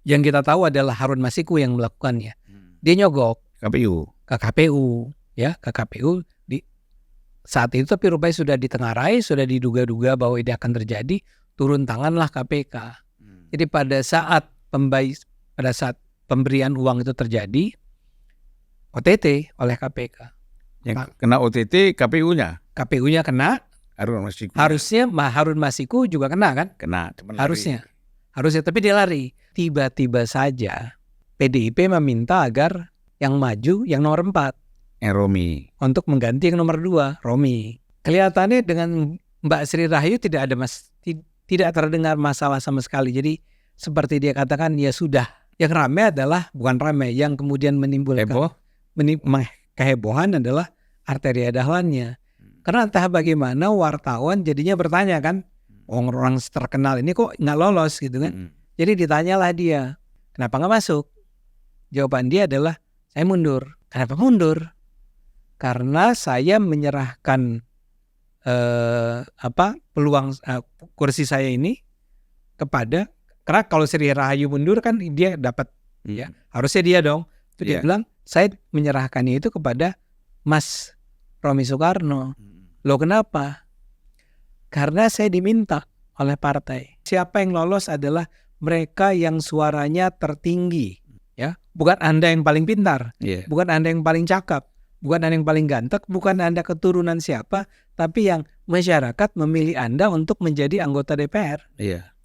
Yang kita tahu adalah Harun Masiku yang melakukannya. Dia nyogok ke KPU, ya, ke KPU di saat itu, tapi rupanya sudah ditengarai, sudah diduga-duga bahwa ini akan terjadi, turun tanganlah KPK. Jadi pada saat pemberian uang itu terjadi, OTT oleh KPK. Yang kena OTT KPU-nya. KPU-nya kena. Harusnya Harun Masiku juga kena kan? Kena. Harusnya, tapi dia lari. Tiba-tiba saja PDIP meminta agar yang maju yang nomor 4. Romi. Untuk mengganti yang nomor 2, Romi. Kelihatannya dengan Mbak Sri Rahayu tidak terdengar masalah sama sekali. Jadi seperti dia katakan, ya sudah. Yang ramai adalah, bukan ramai, yang kemudian menimbulkan kehebohan adalah Arteria Dahlannya. Karena entah bagaimana wartawan jadinya bertanya kan, orang terkenal ini kok nggak lolos gitu kan. Jadi ditanyalah dia, kenapa nggak masuk? Jawaban dia adalah, saya mundur. Kenapa mundur? Karena saya menyerahkan peluang kursi saya ini kepada, karena kalau Sri Rahayu mundur kan dia dapat, ya harusnya dia dong. Itu dia bilang, saya menyerahkannya itu kepada Mas Romi Soekarno. Loh kenapa? Karena saya diminta oleh partai. Siapa yang lolos adalah mereka yang suaranya tertinggi, ya. Bukan Anda yang paling pintar, bukan Anda yang paling cakap, bukan Anda yang paling ganteng, bukan Anda keturunan siapa, tapi yang masyarakat memilih Anda untuk menjadi anggota DPR. Iya.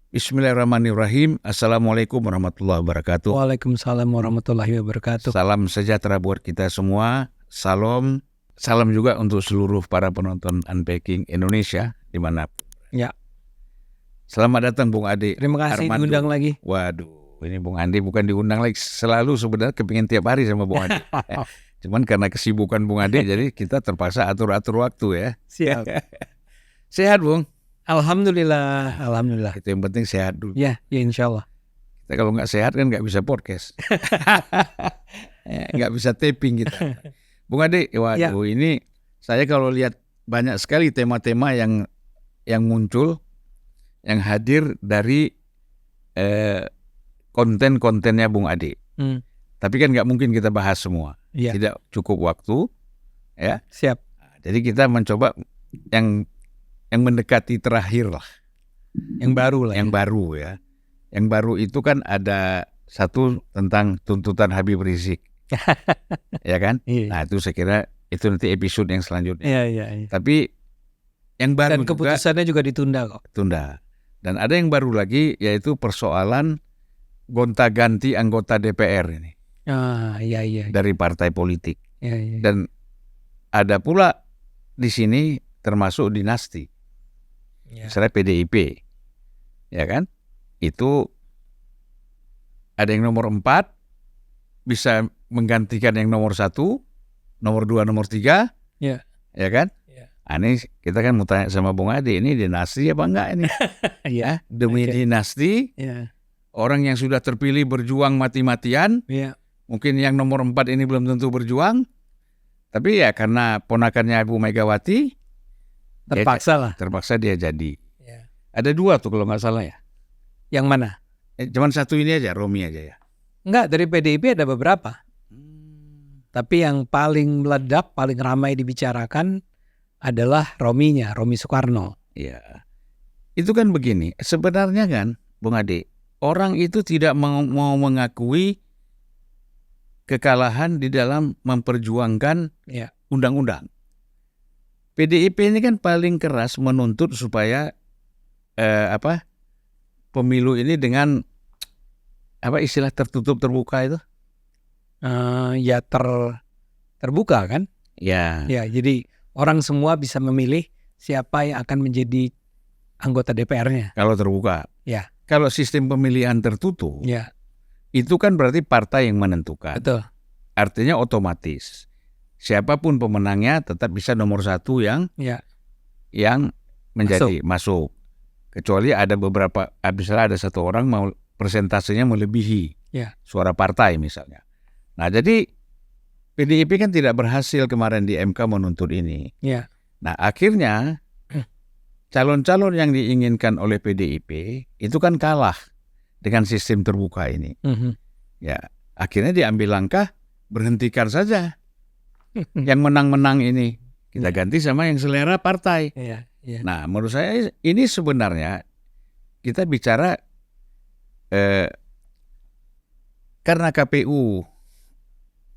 Bismillahirrahmanirrahim. Assalamualaikum warahmatullahi wabarakatuh. Waalaikumsalam warahmatullahi wabarakatuh. Salam sejahtera buat kita semua. Salam juga untuk seluruh para penonton Unpacking Indonesia dimanapun. Ya. Selamat datang Bung Ade. Terima kasih diundang lagi. Waduh, ini Bung Ade bukan diundang lagi. Selalu sebenarnya kepingin tiap hari sama Bung Ade. Cuman karena kesibukan Bung Ade, jadi kita terpaksa atur-atur waktu ya. Siap. Sehat Bung? Alhamdulillah. Itu yang penting sehat dulu. Ya insya Allah. Kita kalau nggak sehat kan nggak bisa podcast. Nggak bisa taping kita. Bung Ade, waduh ini saya kalau lihat banyak sekali tema-tema yang muncul, yang hadir dari konten-kontennya Bung Ade. Tapi kan nggak mungkin kita bahas semua. Tidak cukup waktu. Ya. Siap. Jadi kita mencoba yang mendekati terakhir lah. Yang baru lah. Yang baru ya. Yang baru itu kan ada satu tentang tuntutan Habib Rizik. Ya kan? Iya. Nah itu saya kira itu nanti episode yang selanjutnya. Iya. Tapi yang baru dan keputusannya juga ditunda kok. Tunda. Dan ada yang baru lagi yaitu persoalan gonta-ganti anggota DPR ini. Iya. Dari partai politik. Iya. Dan ada pula di sini termasuk dinasti. Misalnya PDIP, ya kan? Itu ada yang nomor 4 bisa menggantikan yang nomor 1, nomor 2, nomor 3, ya kan? Ini kita kan mau tanya sama Bung Ade, ini dinasti apa enggak ini? Ya, demi dinasti, orang yang sudah terpilih berjuang mati-matian, mungkin yang nomor 4 ini belum tentu berjuang, tapi ya karena ponakannya Ibu Megawati, terpaksa dia jadi. Ada 2 tuh kalau nggak salah ya. Yang mana? Cuman satu ini aja, Romi aja ya. Enggak, dari PDIP ada beberapa. Tapi yang paling meledak, paling ramai dibicarakan adalah Romi Soekarno. Ya. Itu kan begini, sebenarnya kan Bung Ade, orang itu tidak mau mengakui kekalahan di dalam memperjuangkan undang-undang. PDIP ini kan paling keras menuntut supaya pemilu ini dengan istilah tertutup terbuka itu? Terbuka kan? Ya. Ya, jadi orang semua bisa memilih siapa yang akan menjadi anggota DPR-nya. Kalau terbuka. Ya. Kalau sistem pemilihan tertutup, itu kan berarti partai yang menentukan. Betul. Artinya otomatis siapapun pemenangnya tetap bisa nomor satu yang menjadi masuk. Kecuali ada beberapa, misalnya ada satu orang mau persentasenya melebihi suara partai misalnya. Nah, jadi PDIP kan tidak berhasil kemarin di MK menuntut ini. Nah, akhirnya calon-calon yang diinginkan oleh PDIP itu kan kalah dengan sistem terbuka ini. Ya, akhirnya diambil langkah berhentikan saja yang menang-menang ini. Kita ganti sama yang selera partai. Nah, menurut saya ini sebenarnya kita bicara karena KPU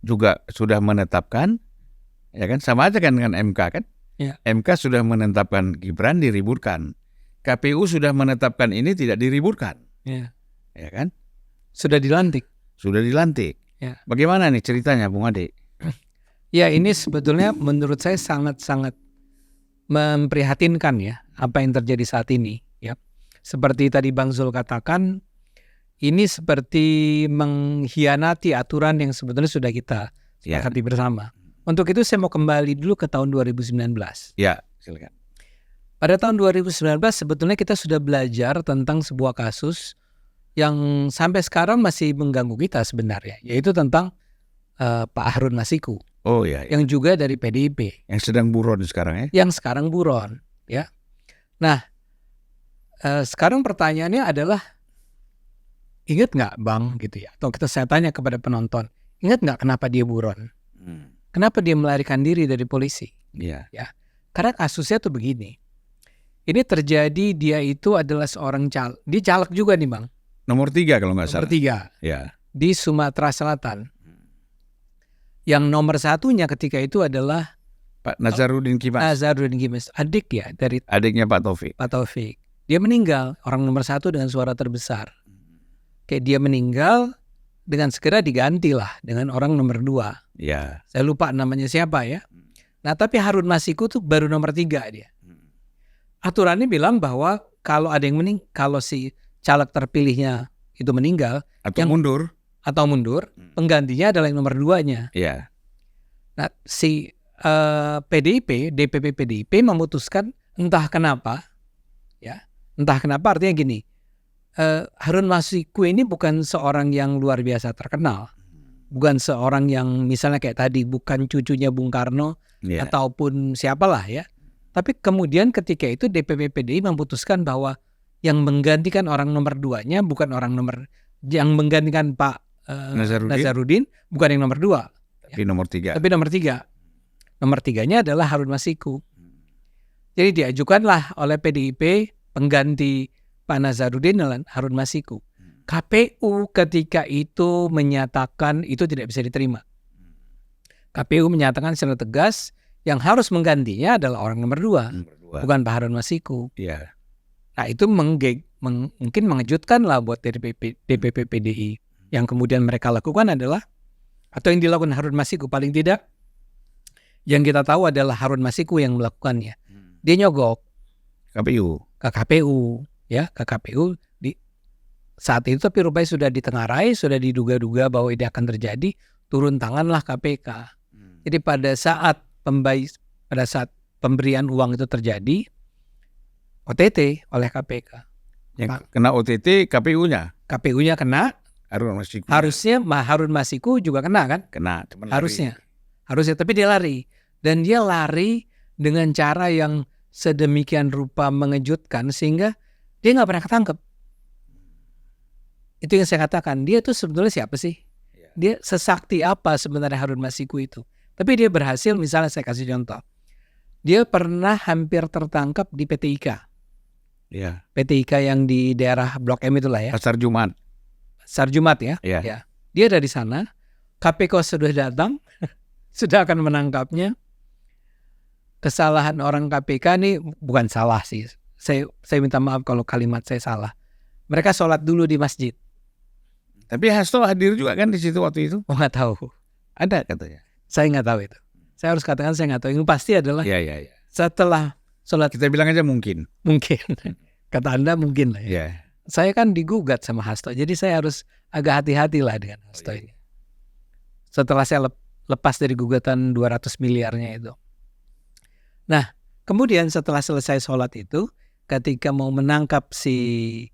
juga sudah menetapkan, ya kan, sama aja kan dengan MK kan? MK sudah menetapkan Gibran, diributkan. KPU sudah menetapkan ini tidak diributkan. Ya kan? Sudah dilantik. Bagaimana nih ceritanya, Bung Ade? Ya, ini sebetulnya menurut saya sangat-sangat memprihatinkan ya apa yang terjadi saat ini. Ya, seperti tadi Bang Zul katakan, ini seperti mengkhianati aturan yang sebetulnya sudah kita sepakati bersama. Untuk itu saya mau kembali dulu ke tahun 2019. Ya, silakan. Pada tahun 2019 sebetulnya kita sudah belajar tentang sebuah kasus yang sampai sekarang masih mengganggu kita sebenarnya, yaitu tentang Pak Harun Masiku. Oh ya. Yang juga dari PDIP. Yang sedang buron sekarang ya? Yang sekarang buron, ya. Nah, sekarang pertanyaannya adalah, ingat nggak Bang gitu ya? Atau saya tanya kepada penonton, ingat nggak kenapa dia buron? Kenapa dia melarikan diri dari polisi? Ya. Karena kasusnya tuh begini. Ini terjadi, dia itu adalah seorang dia caleg juga nih Bang. Nomor 3 kalau nggak salah. Nomor 3. Ya. Di Sumatera Selatan. Yang nomor satunya ketika itu adalah Pak Nazarudin Kimas. Adik ya dari adiknya Pak Taufik. Dia meninggal, orang nomor 1 dengan suara terbesar. Kayak dia meninggal, dengan segera digantilah dengan orang nomor 2. Ya. Saya lupa namanya siapa ya. Nah, tapi Harun Masiku tuh baru nomor 3 dia. Aturannya bilang bahwa kalau ada yang kalau si caleg terpilihnya itu meninggal atau mundur, penggantinya adalah yang nomor 2-nya. Iya. Nah, si DPP PDIP memutuskan entah kenapa artinya gini, Harun Masiku ini bukan seorang yang luar biasa terkenal, bukan seorang yang misalnya kayak tadi bukan cucunya Bung Karno ataupun siapalah ya. Tapi kemudian ketika itu DPP PDI memutuskan bahwa yang menggantikan orang nomor 2-nya bukan orang yang menggantikan Pak Nazarudin bukan yang nomor 2, tapi nomor 3. Tapi nomor 3. Nomor 3-nya adalah Harun Masiku. Jadi diajukanlah oleh PDIP pengganti Pak Nazarudin dan Harun Masiku. KPU ketika itu menyatakan itu tidak bisa diterima. KPU menyatakan secara tegas yang harus menggantinya adalah orang nomor 2, bukan Pak Harun Masiku. Iya. Nah, itu mungkin mengejutkan lah buat DPP PDI. Yang kemudian mereka lakukan adalah, atau yang dilakukan Harun Masiku paling tidak, yang kita tahu adalah Harun Masiku yang melakukannya. Dia nyogok ke KPU di saat itu, tapi rupanya sudah ditengarai, sudah diduga-duga bahwa ini akan terjadi, turun tanganlah KPK. Jadi pada saat pemberian uang itu terjadi, OTT oleh KPK. Yang kena OTT KPU-nya. KPU-nya kena. Harusnya Harun Masiku juga kena kan? Kena. Harusnya, tapi dia lari. Dan dia lari dengan cara yang sedemikian rupa mengejutkan sehingga dia nggak pernah ketangkep. Itu yang saya katakan, dia tuh sebetulnya siapa sih? Dia sesakti apa sebenarnya Harun Masiku itu. Tapi dia berhasil, misalnya saya kasih contoh. Dia pernah hampir tertangkap di PT IKA. Ya. PT IKA yang di daerah Blok M itulah ya. Pasar Jumat. Pasar Jumat ya. Ya. Ya. Dia dari sana. KPK sudah datang. Sudah akan menangkapnya. Kesalahan orang KPK ini bukan salah sih. Saya minta maaf kalau kalimat saya salah. Mereka sholat dulu di masjid. Tapi Hasto hadir juga kan di situ waktu itu? Oh, nggak tahu. Ada katanya. Saya nggak tahu itu. Saya harus katakan saya nggak tahu. Yang pasti adalah Iya. setelah sholat Kita bilang aja mungkin. Kata Anda mungkin lah ya. Iya. Saya kan digugat sama Hasto. Jadi saya harus agak hati-hati lah dengan Hasto ini. Setelah saya lepas dari gugatan 200 miliarnya itu. Nah, kemudian setelah selesai sholat itu, ketika mau menangkap si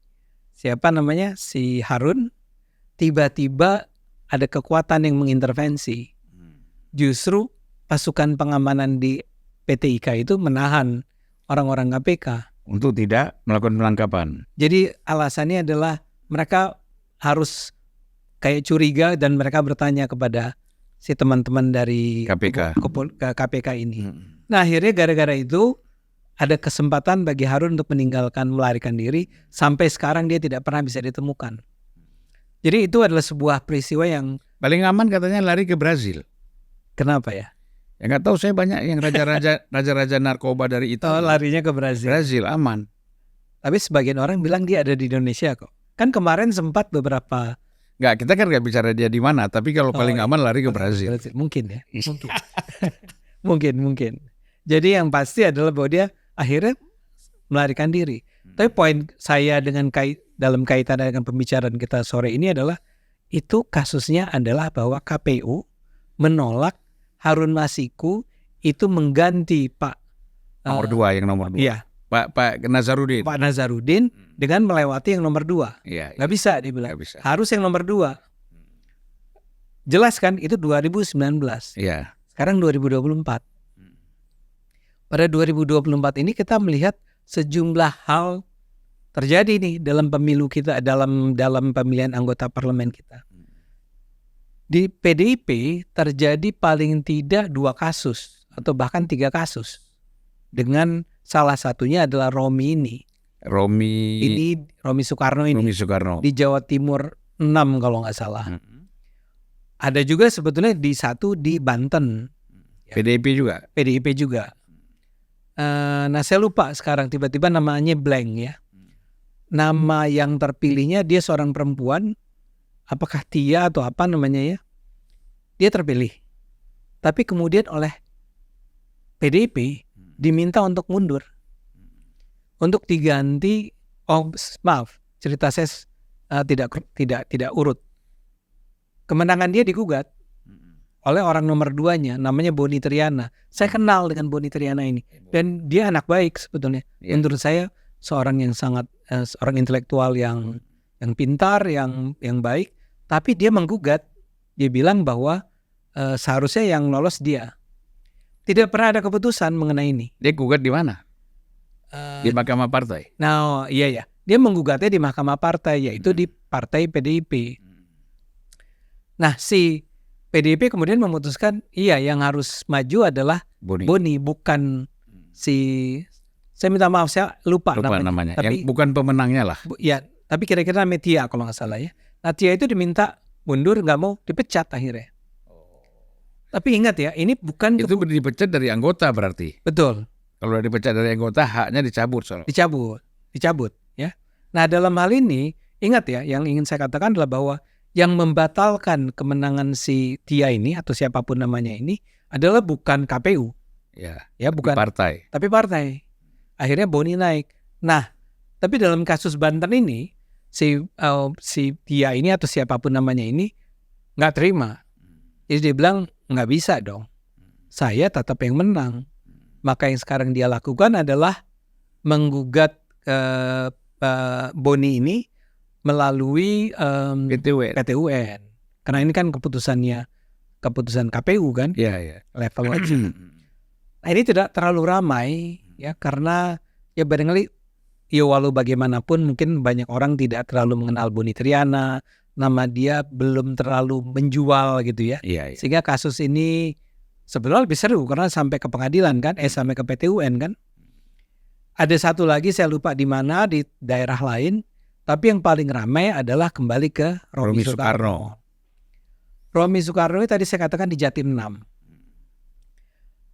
Harun, tiba-tiba ada kekuatan yang mengintervensi. Justru pasukan pengamanan di PT IKA itu menahan orang-orang KPK. Untuk tidak melakukan penangkapan. Jadi alasannya adalah mereka harus kayak curiga dan mereka bertanya kepada si teman-teman dari KPK ini. Nah, akhirnya gara-gara itu ada kesempatan bagi Harun untuk melarikan diri. Sampai sekarang dia tidak pernah bisa ditemukan. Jadi itu adalah sebuah peristiwa yang paling aman katanya lari ke Brazil. Kenapa ya? Ya nggak tahu, saya banyak yang raja-raja narkoba dari itu. Larinya ke Brazil. Brazil aman. Tapi sebagian orang bilang dia ada di Indonesia kok. Kan kemarin sempat beberapa. Nggak, kita kan nggak bicara dia di mana. Tapi kalau paling aman lari ke Brazil. Mungkin ya. Mungkin. Jadi yang pasti adalah bahwa dia akhirnya melarikan diri. Tapi poin saya dalam kaitan dengan pembicaraan kita sore ini adalah itu kasusnya adalah bahwa KPU menolak Harun Masiku itu mengganti Pak nomor 2 yang nomor 2. Iya. Pak Nazarudin. Pak Nazarudin dengan melewati yang nomor 2. Iya. Nggak bisa dibilang. Nggak bisa. Harus yang nomor 2. Jelas kan itu 2019. Iya. Sekarang 2024. Pada 2024 ini kita melihat sejumlah hal terjadi nih dalam pemilu kita, dalam pemilihan anggota parlemen kita. Di PDIP terjadi paling tidak 2 kasus atau bahkan 3 kasus. Dengan salah satunya adalah Romi Soekarno ini. Di Jawa Timur 6 kalau nggak salah. Ada juga sebetulnya di Banten. PDIP juga. Nah saya lupa sekarang tiba-tiba namanya blank ya. Nama yang terpilihnya dia seorang perempuan. Apakah Tia atau apa namanya ya? Dia terpilih. Tapi kemudian oleh PDIP diminta untuk mundur. Untuk diganti, cerita saya tidak urut. Kemenangan dia digugat oleh orang nomor 2-nya, namanya Boni Triana. Saya kenal dengan Boni Triana ini. Dan dia anak baik sebetulnya. Menurut saya seorang yang sangat, seorang intelektual yang pintar, yang baik. Tapi dia menggugat. Dia bilang bahwa seharusnya yang lolos dia. Tidak pernah ada keputusan mengenai ini. Dia gugat di mana? Di Mahkamah Partai? Nah, iya. Dia menggugatnya di Mahkamah Partai, yaitu di Partai PDIP. Nah, si PDIP kemudian memutuskan, yang harus maju adalah Boni, bukan saya minta maaf, saya lupa namanya. Tapi, yang bukan pemenangnya lah. Tapi kira-kira namanya Tia kalau nggak salah ya. Nah, Tia itu diminta mundur, nggak mau, dipecat akhirnya. Tapi ingat ya, ini bukan... Itu dipecat dari anggota berarti? Betul. Kalau dipecat dari anggota, haknya dicabut. Dicabut ya. Nah, dalam hal ini, ingat ya, yang ingin saya katakan adalah bahwa yang membatalkan kemenangan si Tia ini, atau siapapun namanya ini, adalah bukan KPU. Ya, bukan partai. Tapi partai. Akhirnya Boni naik. Nah, tapi dalam kasus Banten ini, si Tia ini atau siapapun namanya ini nggak terima. Jadi dia bilang nggak bisa dong. Saya tetap yang menang. Maka yang sekarang dia lakukan adalah menggugat Boni ini melalui PT UN. Karena ini kan keputusan KPU kan. Iya. Level aja. Nah, ini tidak terlalu ramai ya, karena ya barangkali ya walau bagaimanapun mungkin banyak orang tidak terlalu mengenal Boni Triana, nama dia belum terlalu menjual gitu ya. Iya, iya. Sehingga kasus ini sebenarnya lebih seru karena sampai ke pengadilan kan, sampai ke PT UN kan. Ada satu lagi saya lupa di mana, di daerah lain, tapi yang paling ramai adalah kembali ke Romi Soekarno. Romi Soekarno tadi saya katakan di Jatim 6.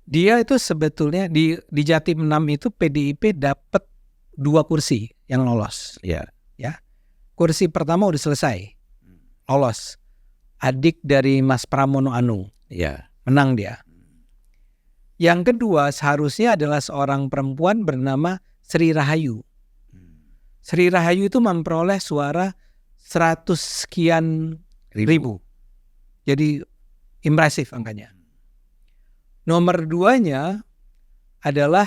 Dia itu sebetulnya di Jatim 6 itu PDIP dapat 2 kursi yang lolos. Iya. Ya. Kursi pertama udah selesai. Lolos. Adik dari Mas Pramono Anung. Iya. Menang dia. Yang kedua seharusnya adalah seorang perempuan bernama Sri Rahayu. Sri Rahayu itu memperoleh suara 100 sekian ribu. Jadi impresif angkanya. Nomor 2-nya adalah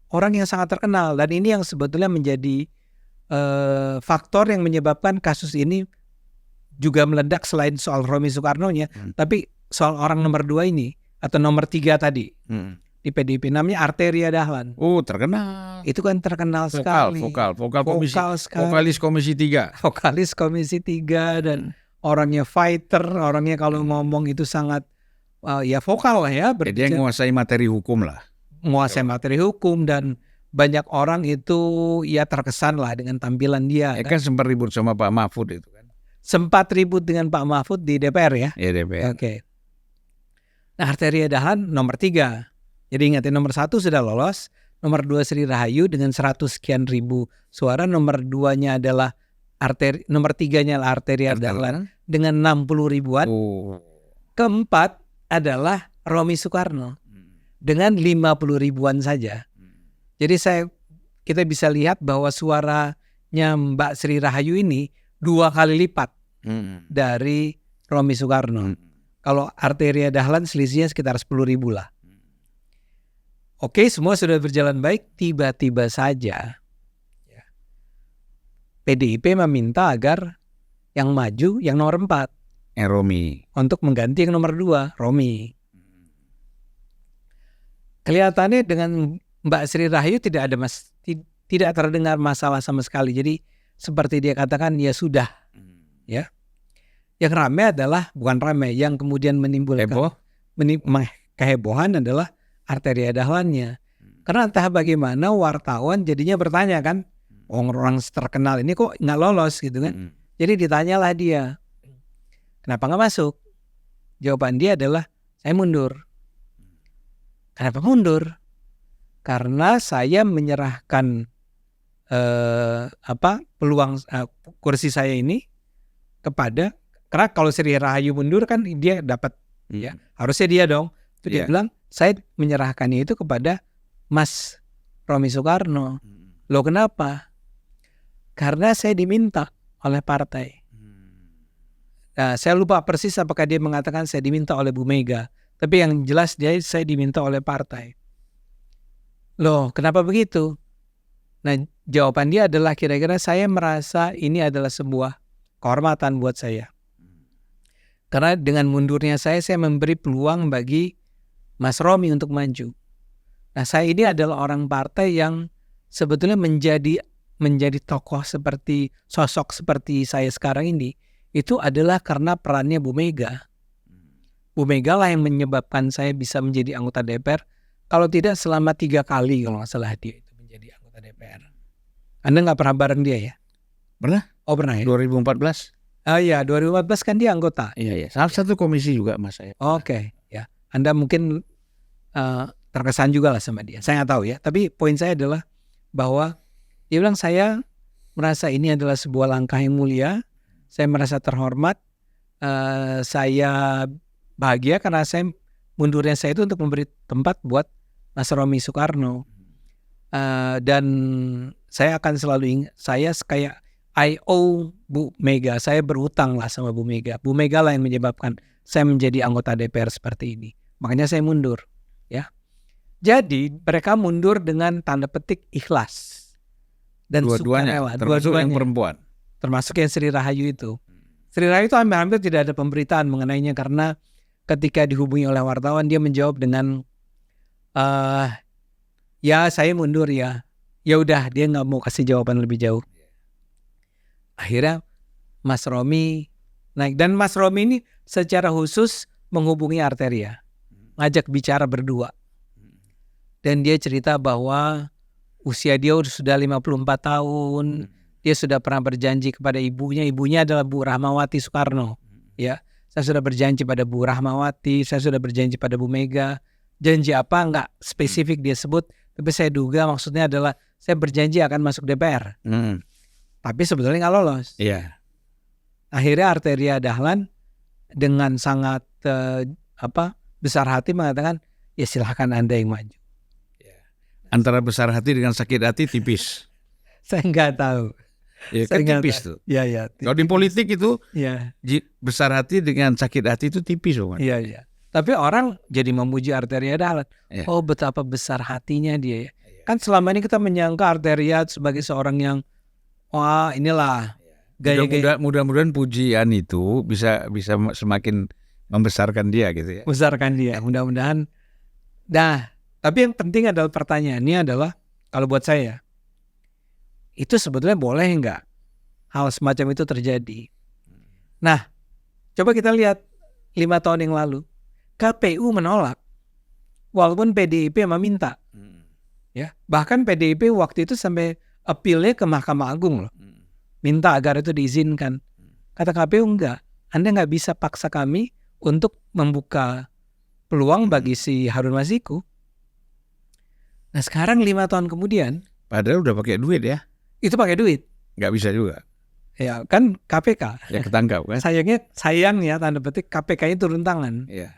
orang yang sangat terkenal. Dan ini yang sebetulnya menjadi faktor yang menyebabkan kasus ini juga meledak selain soal Romi Soekarno-nya. Tapi soal orang nomor 2 ini. Atau nomor 3 tadi. Di PDIP namanya Arteria Dahlan. Terkenal. Itu kan terkenal sekali. Vokal sekali. Vokalis Komisi 3. Vokalis Komisi 3 dan orangnya fighter, orangnya kalau ngomong itu sangat ya vokal lah ya. Dia menguasai materi hukum lah. Menguasai materi hukum dan banyak orang itu ya terkesan lah dengan tampilan dia. Kan sempat ribut sama Pak Mahfud itu kan. Sempat ribut dengan Pak Mahfud di DPR ya. Ya DPR. Oke. Nah Arteria Dahlan nomor 3. Jadi ingatin nomor 1 sudah lolos. Nomor 2 Sri Rahayu dengan 100 sekian ribu suara. Nomor 2-nya adalah nomor 3-nya adalah Arteria Dahlan dengan 60 ribuan. Keempat adalah Romi Soekarno dengan 50 ribuan saja. Jadi kita bisa lihat bahwa suaranya Mbak Sri Rahayu ini 2 kali lipat dari Romi Soekarno. Kalau Arteria Dahlan selisihnya sekitar 10 ribu lah. Oke, semua sudah berjalan baik. Tiba-tiba saja PDIP meminta agar yang maju yang nomor 4. Romi. Untuk mengganti yang nomor 2, Romi. Kelihatannya dengan Mbak Sri Rahayu tidak terdengar masalah sama sekali. Jadi seperti dia katakan ya sudah. Ya. Yang ramai adalah bukan ramai, yang kemudian menimbulkan kehebohan adalah Arteria Dahlannya. Karena entah bagaimana wartawan jadinya bertanya kan, orang terkenal ini kok nggak lolos gitu kan. Jadi ditanyalah dia, kenapa nggak masuk? Jawaban dia adalah saya mundur. Kenapa mundur? Karena saya menyerahkan peluang kursi saya ini kepada, karena kalau Sri Rahayu mundur kan dia dapat ya, harusnya dia dong. Itu dia bilang saya menyerahkannya itu kepada Mas Romi Soekarno. Loh kenapa? Karena saya diminta oleh partai. Nah, saya lupa persis apakah dia mengatakan saya diminta oleh Bu Mega. Tapi yang jelas saya diminta oleh partai. Loh kenapa begitu? Nah jawaban dia adalah kira-kira saya merasa ini adalah sebuah kehormatan buat saya. Karena dengan mundurnya saya memberi peluang bagi Mas Romi untuk maju. Nah saya ini adalah orang partai yang sebetulnya menjadi tokoh seperti sosok seperti saya sekarang ini. Itu adalah karena perannya Bu Mega. Bu Mega lah yang menyebabkan saya bisa menjadi anggota DPR. Kalau tidak selama 3 kali kalau nggak salah dia itu menjadi anggota DPR. Anda nggak pernah bareng dia ya? Pernah? Oh pernah ya? 2014. Oh iya 2014 kan dia anggota. Iya. Salah satu komisi juga Mas saya. Oke. Ya. Anda mungkin terkesan juga lah sama dia. Saya nggak tahu ya. Tapi poin saya adalah bahwa dia bilang saya merasa ini adalah sebuah langkah yang mulia. Saya merasa terhormat. Saya bahagia karena mundurnya saya itu untuk memberi tempat buat Mas Romi Soekarno. Dan saya akan selalu ingat, saya kayak I owe Bu Mega, saya berhutang lah sama Bu Mega. Bu Mega lah yang menyebabkan saya menjadi anggota DPR seperti ini. Makanya saya mundur. Ya. Jadi mereka mundur dengan tanda petik ikhlas. Dan dua-duanya, termasuk yang perempuan. Termasuk yang Sri Rahayu itu. Sri Rahayu itu hampir tidak ada pemberitaan mengenainya karena ketika dihubungi oleh wartawan dia menjawab dengan ya saya mundur ya. Ya udah dia nggak mau kasih jawaban lebih jauh. Akhirnya Mas Romi naik. Dan Mas Romi ini secara khusus menghubungi Arteria, ngajak bicara berdua. Dan dia cerita bahwa usia dia sudah 54 tahun. Dia sudah pernah berjanji kepada ibunya adalah Bu Rahmawati Soekarno. Ya, saya sudah berjanji pada Bu Rahmawati, saya sudah berjanji pada Bu Mega. Janji apa enggak spesifik dia sebut, tapi saya duga maksudnya adalah saya berjanji akan masuk DPR. Tapi sebetulnya nggak lolos. Iya. Akhirnya Arteria Dahlan dengan sangat besar hati mengatakan, ya silahkan Anda yang maju. Antara besar hati dengan sakit hati tipis. Saya nggak tahu. Ya, kan tipis tuh. Ya. Kalau di politik itu ya. Besar hati dengan sakit hati itu tipis, Om. Iya. Tapi orang jadi memuji Arteria Dahlan. Ya. Oh, betapa besar hatinya dia ya. Kan selama ini kita menyangka Arteria sebagai seorang yang wah inilah gaya-gaya. Mudah-mudahan pujian itu bisa semakin membesarkan dia gitu ya. Besarkan dia, mudah-mudahan. Nah, tapi yang penting adalah pertanyaannya adalah kalau buat saya, itu sebetulnya boleh nggak hal semacam itu terjadi? Nah, coba kita lihat 5 tahun yang lalu, KPU menolak, walaupun PDIP meminta. Ya, bahkan PDIP waktu itu sampai appeal-nya ke Mahkamah Agung loh, minta agar itu diizinkan. Kata KPU enggak, Anda nggak bisa paksa kami untuk membuka peluang bagi si Harun Masiku. Nah sekarang 5 tahun kemudian, padahal udah pakai duit ya. Itu pakai duit. Nggak bisa juga. Ya kan KPK. Ya ketangkap kan. Sayang ya tanda petik KPK-nya turun tangan. Iya.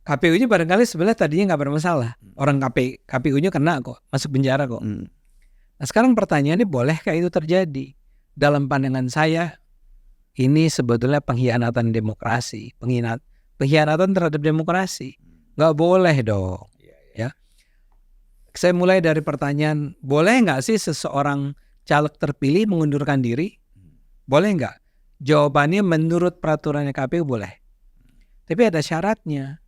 KPU-nya barangkali sebenarnya tadinya nggak bermasalah. Orang KPU-nya kena kok, masuk penjara kok. Nah sekarang pertanyaannya, bolehkah itu terjadi? Dalam pandangan saya, ini sebetulnya pengkhianatan demokrasi, pengkhianatan terhadap demokrasi. Nggak boleh dong. Ya. Saya mulai dari pertanyaan, boleh nggak sih seseorang caleg terpilih mengundurkan diri? Boleh nggak? Jawabannya menurut peraturannya KPU boleh. Tapi ada syaratnya.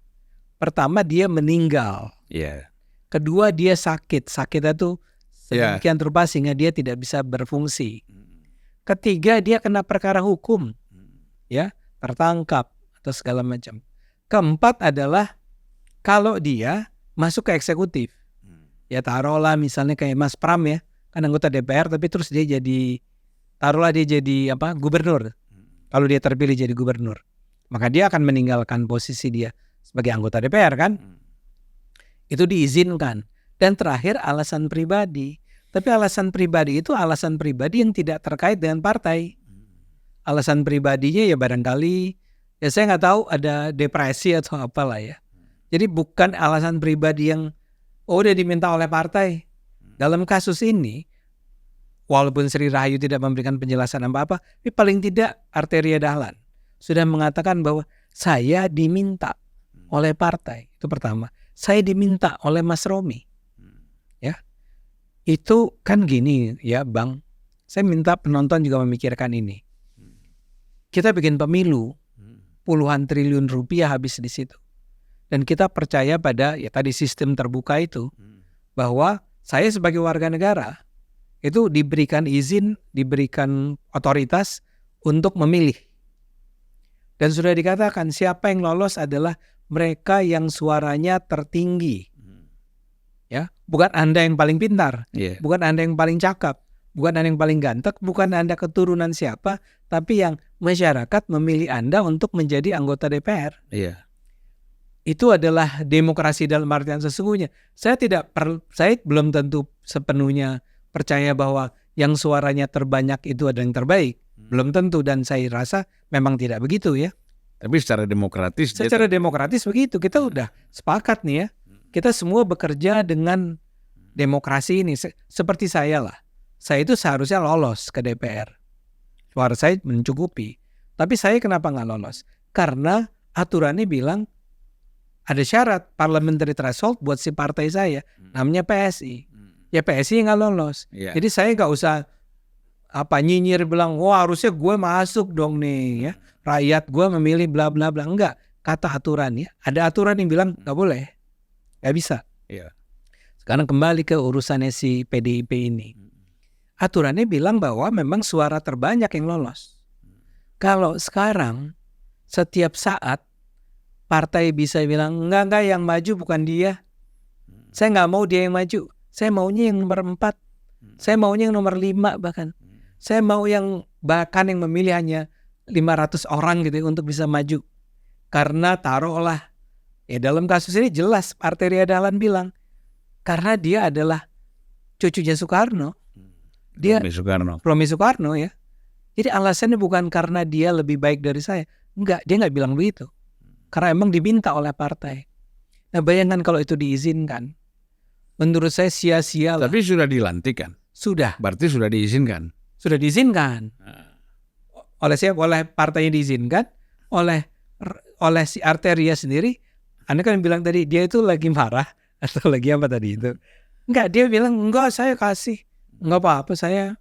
Pertama, dia meninggal. Iya. Kedua, dia sakit. Sakitnya tuh sedemikian rupa sehingga dia tidak bisa berfungsi. Ketiga, dia kena perkara hukum. Ya, tertangkap atau segala macam. Keempat adalah kalau dia masuk ke eksekutif. Ya taruhlah misalnya kayak Mas Pram ya, kan anggota DPR tapi terus dia jadi, taruhlah dia jadi gubernur. Kalau dia terpilih jadi gubernur, maka dia akan meninggalkan posisi dia sebagai anggota DPR kan. Itu diizinkan. Dan terakhir alasan pribadi. Tapi alasan pribadi itu alasan pribadi yang tidak terkait dengan partai. Alasan pribadinya ya barangkali, ya saya nggak tahu ada depresi atau apalah ya. Jadi bukan alasan pribadi yang udah diminta oleh partai. Dalam kasus ini, walaupun Sri Rahayu tidak memberikan penjelasan apa-apa, tapi paling tidak Arteria Dahlan sudah mengatakan bahwa saya diminta oleh partai. Itu pertama. Saya diminta oleh Mas Romi. Ya. Itu kan gini ya Bang. Saya minta penonton juga memikirkan ini. Kita bikin pemilu, puluhan triliun rupiah habis di situ. Dan kita percaya pada ya tadi sistem terbuka itu, bahwa saya sebagai warga negara itu diberikan izin, diberikan otoritas untuk memilih. Dan sudah dikatakan siapa yang lolos adalah mereka yang suaranya tertinggi. Ya, bukan Anda yang paling pintar, bukan Anda yang paling cakap, bukan Anda yang paling ganteng, bukan Anda keturunan siapa, tapi yang masyarakat memilih Anda untuk menjadi anggota DPR. Itu adalah demokrasi dalam artian sesungguhnya. Saya belum tentu sepenuhnya percaya bahwa yang suaranya terbanyak itu adalah yang terbaik. Belum tentu, dan saya rasa memang tidak begitu ya. Tapi secara demokratis. Secara demokratis begitu. Kita udah sepakat nih ya. Kita semua bekerja dengan demokrasi ini. Seperti saya lah. Saya itu seharusnya lolos ke DPR. Suara saya mencukupi. Tapi saya kenapa nggak lolos? Karena aturannya bilang ada syarat parliamentary threshold buat si partai saya, namanya PSI. Ya PSI nggak lolos. Jadi saya nggak usah nyinyir bilang, wah harusnya gue masuk dong nih ya. Rakyat gue memilih bla bla bla. Enggak, kata aturannya. Ada aturan yang bilang nggak boleh, nggak bisa. Sekarang kembali ke urusannya si PDIP ini. Aturannya bilang bahwa memang suara terbanyak yang lolos. Kalau sekarang setiap saat partai bisa bilang enggak yang maju bukan dia. Saya nggak mau dia yang maju. Saya maunya yang nomor 4. Saya maunya yang nomor 5 bahkan. Saya mau yang bahkan yang memilih hanya 500 orang gitu untuk bisa maju. Karena taruhlah, dalam kasus ini jelas Partai Ria Dahlan bilang, karena dia adalah cucunya Soekarno. Dia Romi Soekarno ya. Jadi alasannya bukan karena dia lebih baik dari saya. Enggak, dia nggak bilang begitu. Karena emang diminta oleh partai. Nah bayangkan kalau itu diizinkan. Menurut saya sia-sia lah. Tapi sudah dilantik kan? Sudah. Berarti sudah diizinkan? Sudah diizinkan. Oleh siapa? Oleh partainya diizinkan. Oleh si Arteria sendiri. Anda kan bilang tadi dia itu lagi marah. Atau lagi apa tadi itu? Enggak, dia bilang enggak saya kasih. Enggak apa-apa saya.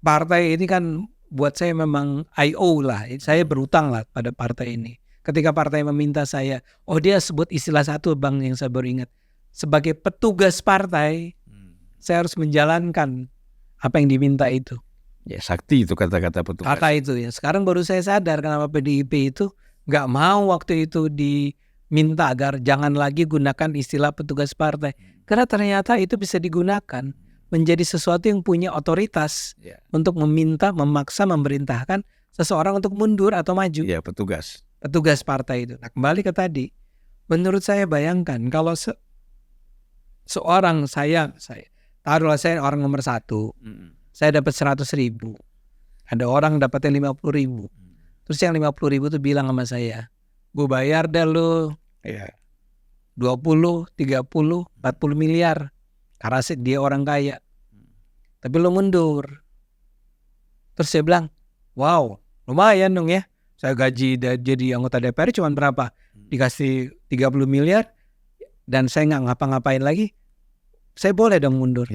Partai ini kan buat saya memang I.O. lah. Saya berutang lah pada partai ini. Ketika partai meminta saya. Dia sebut istilah satu Bang yang saya baru ingat. Sebagai petugas partai. Saya harus menjalankan apa yang diminta itu. Ya sakti itu kata-kata petugas. Kata itu ya. Sekarang baru saya sadar kenapa PDIP itu gak mau waktu itu diminta agar jangan lagi gunakan istilah petugas partai. Karena ternyata itu bisa digunakan menjadi sesuatu yang punya otoritas untuk memaksa, memerintahkan seseorang untuk mundur atau maju. Ya, petugas partai itu. Nah, kembali ke tadi, menurut saya bayangkan kalau seorang saya taruhlah saya orang nomor 1, saya dapat 100.000, ada orang dapatnya 50.000, terus yang 50.000 itu bilang sama saya, gue bayar dah lo 20, 30, 40 miliar. Karena dia orang kaya. Tapi lo mundur. Terus saya bilang, wow, lumayan dong ya. Saya gaji jadi anggota DPR cuma berapa? Dikasih 30 miliar dan saya nggak ngapa-ngapain lagi. Saya boleh dong mundur.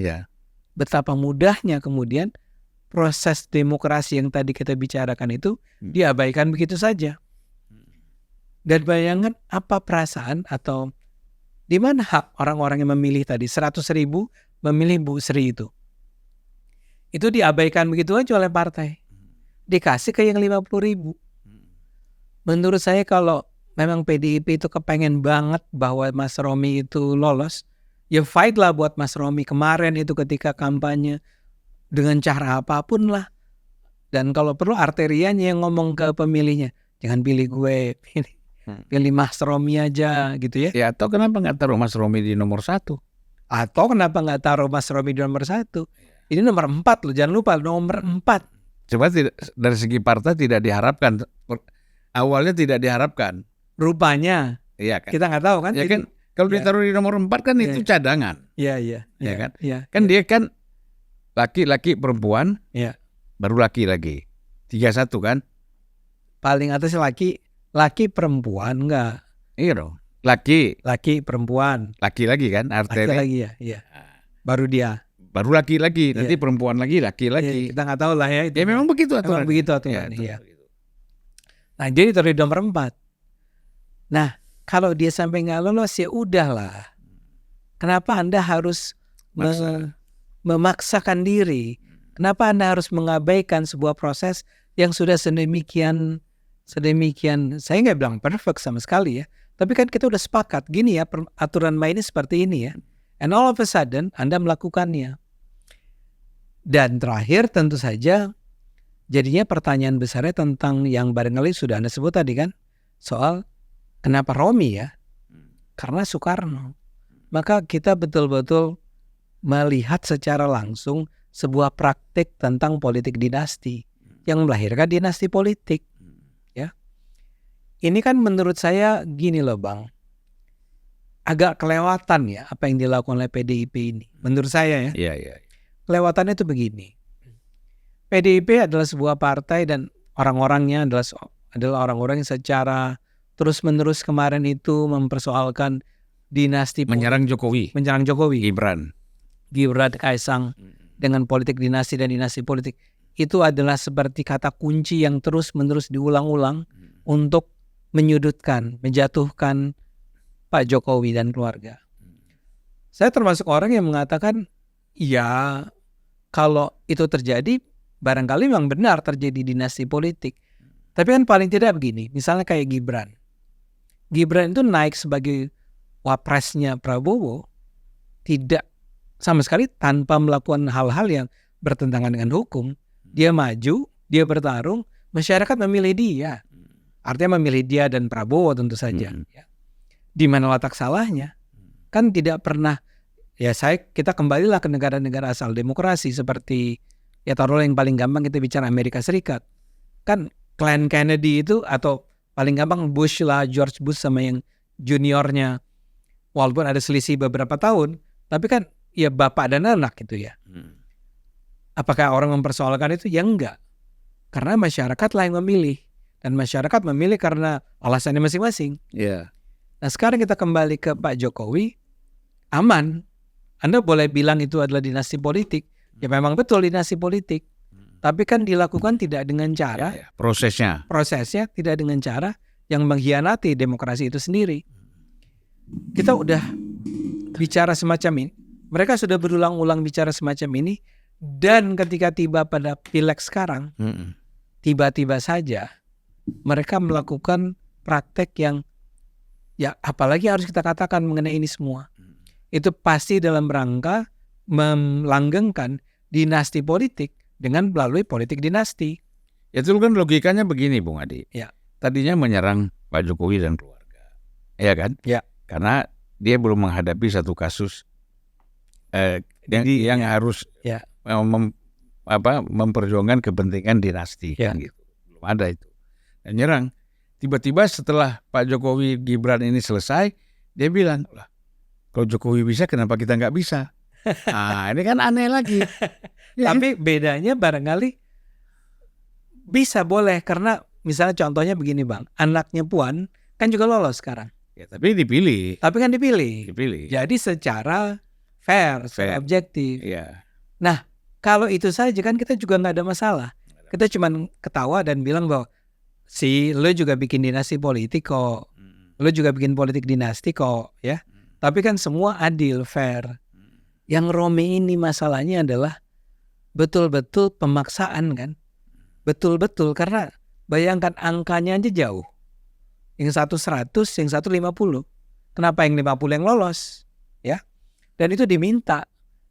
Betapa mudahnya kemudian proses demokrasi yang tadi kita bicarakan itu diabaikan begitu saja. Dan bayangkan apa perasaan atau di mana hak orang-orang yang memilih tadi 100.000 memilih Bu Sri itu diabaikan begitu aja oleh partai, dikasih ke yang 50.000. Menurut saya kalau memang PDIP itu kepengen banget bahwa Mas Romi itu lolos, ya fight lah buat Mas Romi kemarin itu ketika kampanye dengan cara apapun lah. Dan kalau perlu Arterianya yang ngomong ke pemilihnya, jangan pilih gue, pilih Mas Romi aja gitu ya. Ya atau kenapa nggak taruh Mas Romi di nomor 1? Atau kenapa nggak taruh Mas Romi di nomor 1? Ini nomor 4 loh, jangan lupa nomor 4. Coba dari segi partai tidak diharapkan. Awalnya tidak diharapkan. Rupanya. Iya kan? Kita nggak tahu kan. Ya kan kalau ditaruh di nomor 4 kan itu cadangan. Iya. Ya kan? Kan dia kan laki-laki perempuan. Iya. Baru laki lagi. 31 kan? Paling atas laki perempuan enggak? Iya dong. Laki perempuan. Laki lagi kan? Laki lagi ya. Iya. Baru dia. Baru laki-laki, nanti perempuan lagi, laki-laki. Kita nggak tahu lah ya. Ya memang begitu aturan. Begitu aturan. Ya. Nah jadi taruh di nomor 4. Nah kalau dia sampai nggak lolos ya udahlah. Kenapa Anda harus memaksakan diri? Kenapa Anda harus mengabaikan sebuah proses yang sudah sedemikian? Saya nggak bilang perfect sama sekali ya. Tapi kan kita udah sepakat gini ya, aturan mainnya seperti ini ya. And all of a sudden Anda melakukannya. Dan terakhir tentu saja jadinya pertanyaan besarnya tentang yang barangkali sudah Anda sebut tadi kan. Soal kenapa Romi ya? Karena Soekarno. Maka kita betul-betul melihat secara langsung sebuah praktik tentang politik dinasti yang melahirkan dinasti politik. Ya. Ini kan menurut saya gini loh Bang. Agak kelewatan ya apa yang dilakukan oleh PDIP ini. Menurut saya ya. Iya. Kelewatannya itu begini. PDIP adalah sebuah partai dan orang-orangnya adalah orang-orang yang secara terus-menerus kemarin itu mempersoalkan dinasti menyerang Jokowi. Gibran Kaisang dengan politik dinasti dan dinasti politik. Itu adalah seperti kata kunci yang terus-menerus diulang-ulang untuk menyudutkan, menjatuhkan Pak Jokowi dan keluarga. Saya termasuk orang yang mengatakan, ya kalau itu terjadi barangkali memang benar terjadi dinasti politik. Tapi kan paling tidak begini, misalnya kayak Gibran. Gibran itu naik sebagai wapresnya Prabowo tidak sama sekali tanpa melakukan hal-hal yang bertentangan dengan hukum. Dia maju, dia bertarung, masyarakat memilih dia. Artinya memilih dia dan Prabowo tentu saja. Ya. Di mana letak salahnya? Kan tidak pernah. Ya kita kembalilah ke negara-negara asal demokrasi seperti ya taruhlah yang paling gampang kita bicara Amerika Serikat. Kan klan Kennedy itu atau paling gampang Bush lah, George Bush sama yang juniornya. Walaupun ada selisih beberapa tahun, tapi kan ya bapak dan anak gitu ya. Apakah orang mempersoalkan itu? Ya enggak. Karena masyarakat lah yang memilih. Dan masyarakat memilih karena alasannya masing-masing. Yeah. Nah sekarang kita kembali ke Pak Jokowi. Aman. Anda boleh bilang itu adalah dinasti politik. Ya memang betul dinasti politik. Tapi kan dilakukan tidak dengan cara. Prosesnya tidak dengan cara yang mengkhianati demokrasi itu sendiri. Kita udah bicara semacam ini. Mereka sudah berulang-ulang bicara semacam ini. Dan ketika tiba pada pileg sekarang, tiba-tiba saja mereka melakukan praktek yang ya apalagi harus kita katakan mengenai ini semua. Itu pasti dalam rangka melanggengkan dinasti politik dengan melalui politik dinasti. Itu kan logikanya begini Bung Adi. Ya. Tadinya menyerang Pak Jokowi dan keluarga. Iya kan? Ya. Karena dia belum menghadapi satu kasus yang harus memperjuangkan kepentingan dinasti. Ya. Kan gitu. Belum ada itu. Dan nyerang. Tiba-tiba setelah Pak Jokowi Gibran ini selesai, dia bilang, lah, kalau Jokowi bisa, kenapa kita nggak bisa? Nah, ini kan aneh lagi. Ya, tapi bedanya barangkali bisa boleh karena misalnya contohnya begini Bang, anaknya Puan kan juga lolos sekarang. Ya, tapi dipilih. Tapi kan dipilih. Jadi secara fair. Secara objektif. Ya. Nah, kalau itu saja kan kita juga nggak ada masalah. Kita cuma ketawa dan bilang bahwa lo juga bikin dinasti politik kok. Lo juga bikin politik dinasti kok, ya. Tapi kan semua adil, fair. Yang Romi ini masalahnya adalah betul-betul pemaksaan kan. Betul-betul karena bayangkan angkanya aja jauh. Yang satu 100, yang satu 50. Kenapa yang 50 yang lolos? Ya. Dan itu diminta.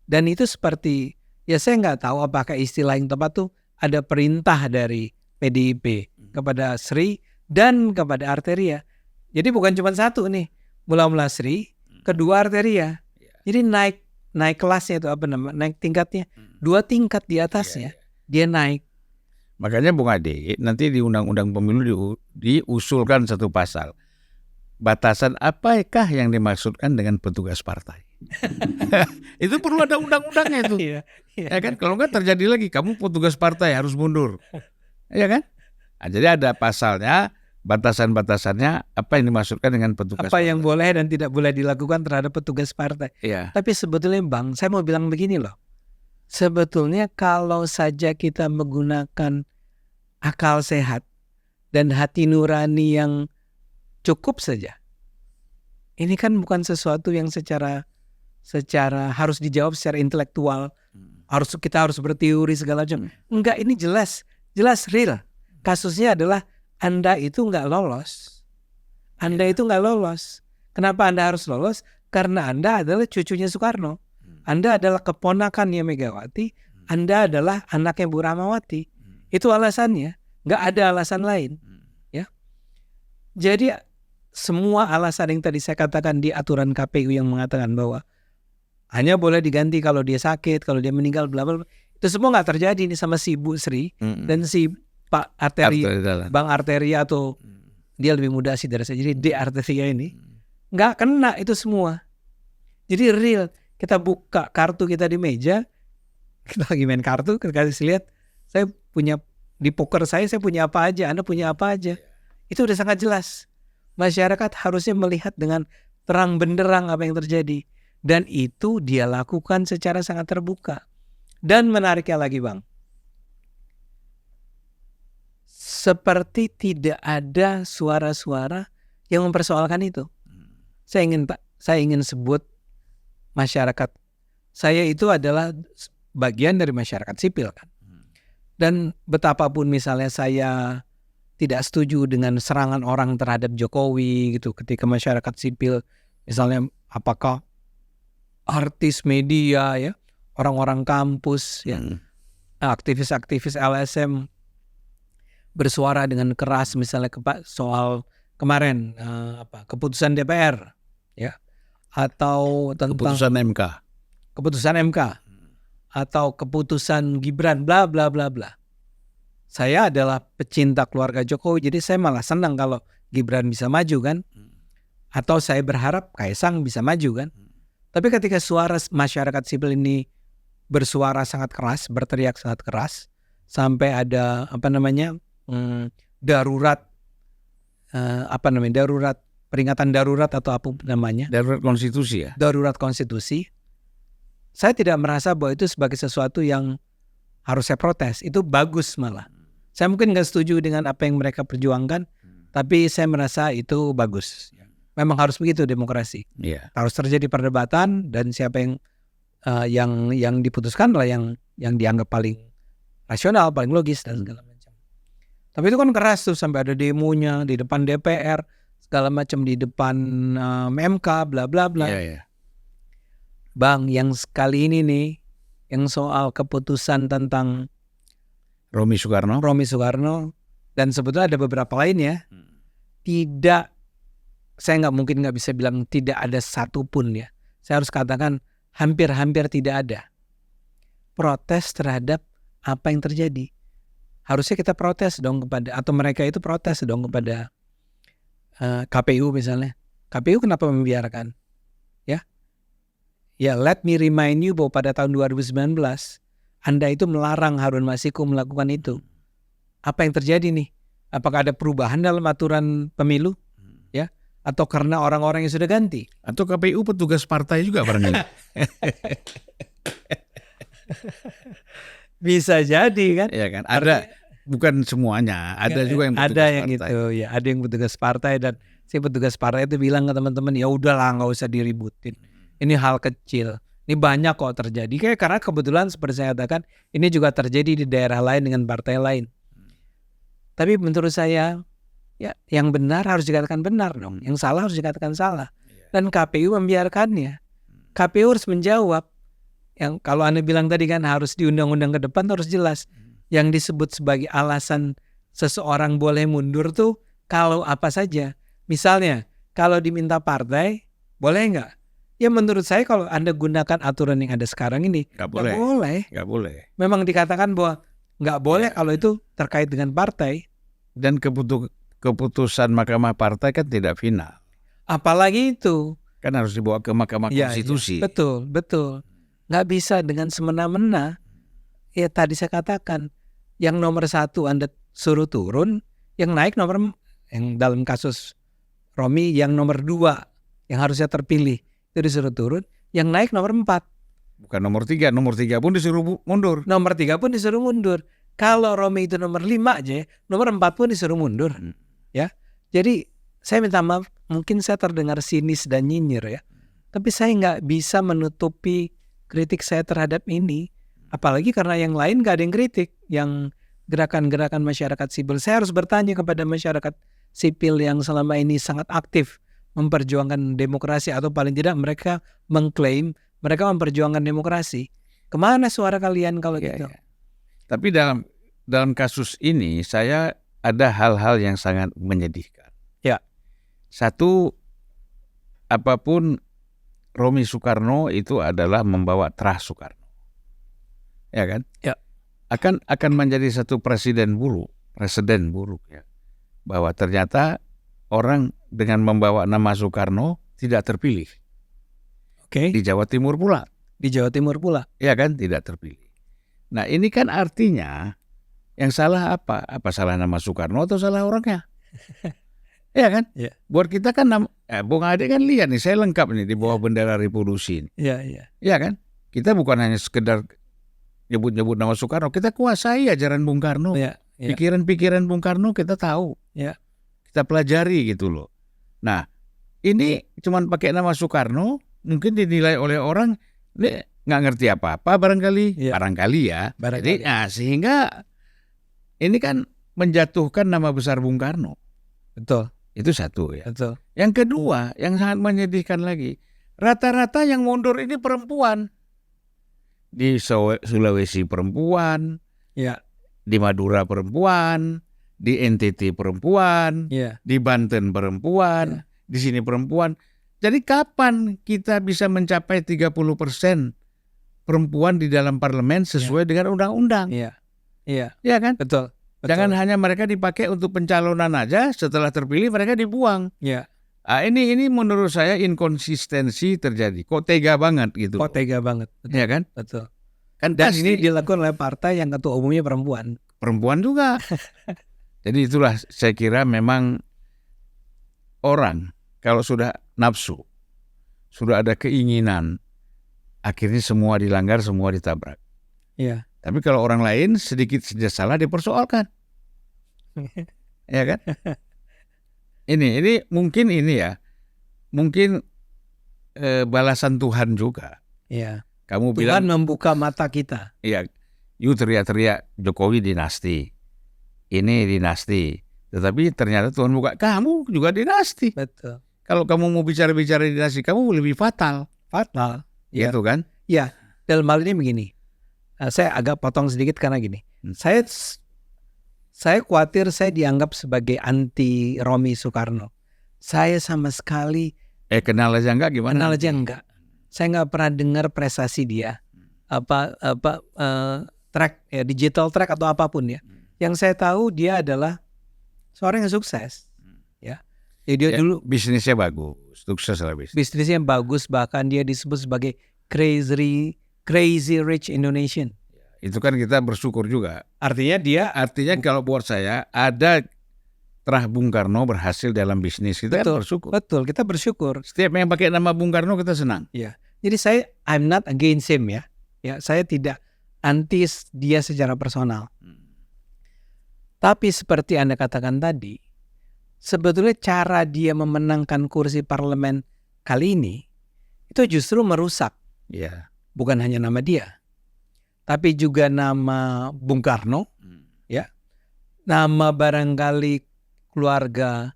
Dan itu seperti, ya saya nggak tahu apakah istilah yang tepat tuh ada perintah dari PDIP kepada Sri dan kepada Arteria. Jadi bukan cuma satu nih. Mula-mula Sri, kedua Arteria. Jadi naik kelasnya itu apa namanya? Naik tingkatnya. 2 tingkat di atasnya. Dia naik. Makanya Bung Ade, nanti di Undang-Undang Pemilu diusulkan satu pasal. Batasan apakah yang dimaksudkan dengan petugas partai? Itu perlu ada undang-undangnya itu. Ya kan? Kalau enggak terjadi lagi, kamu petugas partai harus mundur. Ya kan? Nah, jadi ada pasalnya, batasan-batasannya apa yang dimaksudkan dengan petugas apa partai. Yang boleh dan tidak boleh dilakukan terhadap petugas partai. Iya. Tapi sebetulnya Bang, saya mau bilang begini loh. Sebetulnya kalau saja kita menggunakan akal sehat dan hati nurani yang cukup saja. Ini kan bukan sesuatu yang secara harus dijawab secara intelektual. Kita harus berteori segala macam. Enggak, ini jelas real. Kasusnya adalah Anda itu nggak lolos. Anda itu nggak lolos. Kenapa Anda harus lolos? Karena Anda adalah cucunya Soekarno. Anda adalah keponakannya Megawati. Anda adalah anaknya Bu Rahmawati. Itu alasannya. Nggak ada alasan lain. Ya. Jadi semua alasan yang tadi saya katakan di aturan KPU yang mengatakan bahwa hanya boleh diganti kalau dia sakit, kalau dia meninggal, bla bla. Itu semua nggak terjadi nih sama si Bu Sri dan si Pak Arteria, Bang Arteria atau dia lebih muda sih dari saya. Jadi D Arteria ini nggak kena itu semua. Jadi real. Kita buka kartu kita di meja, kita lagi main kartu, kita kasih lihat, saya punya di poker saya punya apa aja, Anda punya apa aja. Itu udah sangat jelas. Masyarakat harusnya melihat dengan terang benderang apa yang terjadi. Dan itu dia lakukan secara sangat terbuka. Dan menariknya lagi Bang, seperti tidak ada suara-suara yang mempersoalkan itu. Saya ingin sebut masyarakat. Saya itu adalah bagian dari masyarakat sipil kan. Dan betapapun misalnya saya tidak setuju dengan serangan orang terhadap Jokowi gitu, ketika masyarakat sipil misalnya apakah artis media ya, orang-orang kampus ya, aktivis-aktivis LSM bersuara dengan keras misalnya soal kemarin keputusan DPR ya, atau tentang keputusan MK atau keputusan Gibran bla bla bla bla. Saya adalah pecinta keluarga Jokowi, jadi saya malah senang kalau Gibran bisa maju kan, atau saya berharap Kaisang bisa maju kan. Tapi ketika suara masyarakat sipil ini bersuara sangat keras, berteriak sangat keras, sampai ada darurat darurat peringatan darurat atau apa namanya, darurat konstitusi ya, darurat konstitusi. Saya tidak merasa bahwa itu sebagai sesuatu yang harus saya protes. Itu bagus malah. Saya mungkin nggak setuju dengan apa yang mereka perjuangkan, tapi saya merasa itu bagus. Memang harus begitu demokrasi. Harus terjadi perdebatan dan siapa yang diputuskan adalah yang dianggap paling rasional, paling logis dan segala macam. Tapi itu kan keras tuh, sampai ada demonya di depan DPR, segala macam di depan MK, bla bla bla. Bang, yang sekali ini nih, yang soal keputusan tentang Romi Soekarno, dan sebetulnya ada beberapa lain ya. Saya nggak bisa bilang tidak ada satupun ya. Saya harus katakan hampir-hampir tidak ada protes terhadap apa yang terjadi. Harusnya kita protes dong kepada, atau mereka itu protes dong kepada KPU misalnya. KPU kenapa membiarkan? Ya, let me remind you bahwa pada tahun 2019 Anda itu melarang Harun Masiku melakukan itu. Apa yang terjadi nih? Apakah ada perubahan dalam aturan pemilu? Ya, atau karena orang-orang yang sudah ganti? Atau KPU petugas partai juga barangkali? Bisa jadi kan? Ya kan, ada bukan semuanya, ada juga yang petugas ada yang partai. itu ya, ada yang petugas partai, dan si petugas partai itu bilang ke teman-teman, ya udahlah nggak usah diributin. Ini hal kecil. Ini banyak kok terjadi. Karena kebetulan seperti saya katakan, ini juga terjadi di daerah lain dengan partai lain. Tapi menurut saya, ya yang benar harus dikatakan benar dong. Yang salah harus dikatakan salah. Dan KPU membiarkannya. KPU harus menjawab. Yang kalau Anda bilang tadi kan harus di undang-undang ke depan harus jelas. Yang disebut sebagai alasan seseorang boleh mundur tuh kalau apa saja. Misalnya, kalau diminta partai, boleh nggak? Ya menurut saya kalau Anda gunakan aturan yang ada sekarang ini, nggak boleh. Memang dikatakan bahwa nggak boleh kalau itu terkait dengan partai. Dan keputusan Mahkamah Partai kan tidak final. Apalagi itu. Kan harus dibawa ke Mahkamah Konstitusi. Ya, betul. Nggak bisa dengan semena-mena. Ya tadi saya katakan, yang nomor 1 Anda suruh turun, yang naik yang dalam kasus Romi yang nomor 2 yang harusnya terpilih itu disuruh turun, yang naik nomor 4. Bukan nomor 3 pun disuruh mundur. Nomor 3 pun disuruh mundur. Kalau Romi itu nomor 5 aja, nomor 4 pun disuruh mundur. Ya. Jadi saya minta maaf, mungkin saya terdengar sinis dan nyinyir ya. Tapi saya nggak bisa menutupi kritik saya terhadap ini. Apalagi karena yang lain nggak ada yang kritik. Yang gerakan-gerakan masyarakat sipil. Saya harus bertanya kepada masyarakat sipil yang selama ini sangat aktif memperjuangkan demokrasi, atau paling tidak mereka mengklaim mereka memperjuangkan demokrasi. Kemana suara kalian kalau gitu? Tapi dalam kasus ini saya ada hal-hal yang sangat menyedihkan. Ya. Satu, apapun Romi Soekarno itu adalah membawa terah Soekarno. Ya kan? Ya. Akan menjadi satu presiden buruk ya. Bahwa ternyata orang dengan membawa nama Soekarno tidak terpilih. Di Jawa Timur pula. Ya kan, tidak terpilih. Nah ini kan artinya yang salah apa? Apa salah nama Soekarno atau salah orangnya? Ya kan? Ya. Buat kita kan, Bung Ade kan lihat nih, saya lengkap nih di bawah bendera revolusi ini. Ya kan? Kita bukan hanya sekedar nyebut-nyebut nama Soekarno, kita kuasai ajaran Bung Karno. Pikiran-pikiran Bung Karno kita tahu. Kita pelajari gitu loh. Nah, ini cuman pakai nama Soekarno, mungkin dinilai oleh orang ini nggak ngerti apa-apa barangkali ya. Jadi, sehingga ini kan menjatuhkan nama besar Bung Karno. Betul. Itu satu ya. Betul. Yang kedua, yang sangat menyedihkan lagi, rata-rata yang mundur ini perempuan. Di Sulawesi perempuan, Ya. di Madura perempuan, di NTT perempuan, Ya. di Banten perempuan, di sini perempuan. Jadi kapan kita bisa mencapai 30% perempuan di dalam parlemen sesuai dengan undang-undang? Iya. Iya. Ya kan? Betul. Jangan hanya mereka dipakai untuk pencalonan aja, setelah terpilih mereka dibuang. Ya. Ini menurut saya inkonsistensi terjadi. Kok tega banget gitu. Kok tega banget. Betul. Ya kan? Betul. Kan Dan pasti ini dilakukan oleh partai yang ketua umumnya perempuan. perempuan juga. Jadi itulah saya kira memang orang kalau sudah nafsu, sudah ada keinginan, akhirnya semua dilanggar, semua ditabrak. Iya. Tapi kalau orang lain sedikit saja salah dipersoalkan. Ya kan? Ini mungkin mungkin balasan Tuhan juga. Iya. Kamu Tuhan bilang, membuka mata kita. iya, you teriak-teriak Jokowi dinasti, ini dinasti. Tetapi ternyata Tuhan buka, kamu juga dinasti. Betul. Kalau kamu mau bicara-bicara dinasti, kamu lebih fatal. Fatal. Ya. Gitu kan? Ya. Dalam hal ini begini. Saya agak potong sedikit karena gini. Saya khawatir saya dianggap sebagai anti Romi Soekarno. Saya sama sekali Kenal aja enggak gimana? kenal aja enggak. Saya nggak pernah dengar prestasi dia. Track ya, digital track atau apapun ya. Yang saya tahu dia adalah seorang yang sukses. Ya. Jadi dia dulu bisnisnya bagus, sukses lah bisnis. bisnisnya bagus, bahkan dia disebut sebagai crazy rich Indonesian. Itu kan kita bersyukur juga. Artinya Kalau buat saya ada terah Bung Karno berhasil dalam bisnis, kita kan bersyukur. Betul, kita bersyukur. Setiap yang pakai nama Bung Karno kita senang. Ya. Jadi I'm not against him ya. Ya, saya tidak anti dia secara personal. Tapi seperti Anda katakan tadi, sebetulnya cara dia memenangkan kursi parlemen kali ini itu justru merusak. Ya. Bukan hanya nama dia, tapi juga nama Bung Karno, ya, nama barangkali keluarga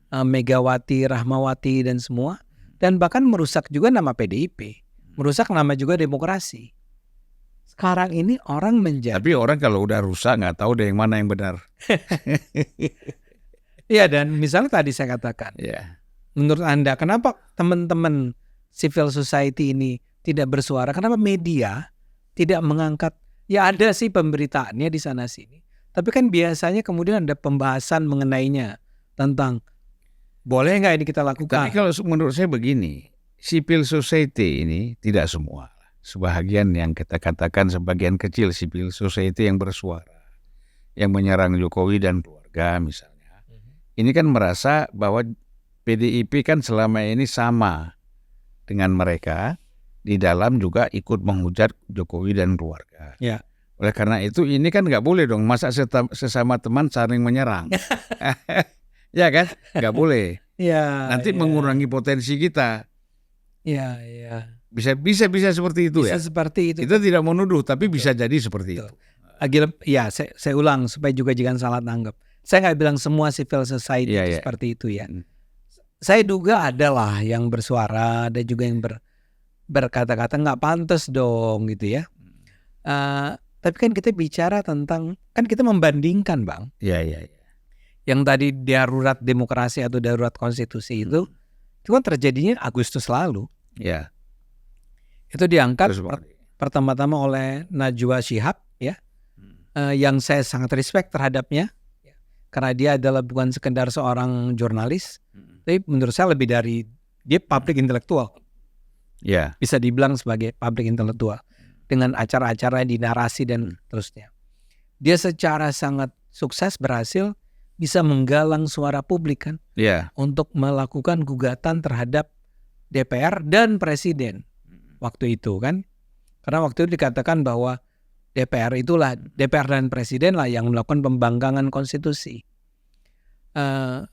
Megawati, Rahmawati dan semua, dan bahkan merusak juga nama PDIP, merusak nama juga demokrasi. Sekarang ini orang menjadi. Tapi orang kalau udah rusak nggak tahu deh yang mana yang benar. Iya, dan misalnya tadi saya katakan, menurut Anda kenapa teman-teman civil society ini tidak bersuara? Kenapa media tidak mengangkat? Ya ada sih pemberitaannya di sana sini. Tapi kan biasanya kemudian ada pembahasan mengenainya tentang boleh nggak ini kita lakukan. Tapi kalau menurut saya begini, civil society ini tidak semua. Sebahagian yang kita katakan sebagian kecil civil society yang bersuara, yang menyerang Jokowi dan keluarga misalnya. Ini kan merasa bahwa PDIP kan selama ini sama dengan mereka di dalam juga ikut menghujat Jokowi dan keluarga. Ya. Oleh karena itu ini kan nggak boleh dong masa sesama teman saling menyerang. Ya kan? Nggak boleh. Ya. Nanti mengurangi potensi kita. Ya. Bisa seperti itu bisa seperti itu. Kita tidak menuduh tapi bisa jadi seperti itu. Ya, saya ulang supaya juga jangan salah tanggap. Saya nggak bilang semua civil society itu seperti itu ya. Saya duga adalah yang bersuara, ada juga yang berkata-kata nggak pantas dong gitu ya. Tapi kan kita bicara tentang, kan kita membandingkan Bang. Iya. Yang tadi darurat demokrasi atau darurat konstitusi itu kan terjadinya Agustus lalu. Iya. Itu diangkat pertama-tama oleh Najwa Shihab ya, yang saya sangat respect terhadapnya. Karena dia adalah bukan sekedar seorang jurnalis, tapi menurut saya lebih dari dia public intelektual. Ya. Bisa dibilang sebagai public intelektual dengan acara-acara di narasi dan terusnya. Dia secara sangat sukses berhasil bisa menggalang suara publik kan, untuk melakukan gugatan terhadap DPR dan Presiden waktu itu kan. Karena waktu itu dikatakan bahwa DPR dan Presiden lah yang melakukan pembangkangan konstitusi.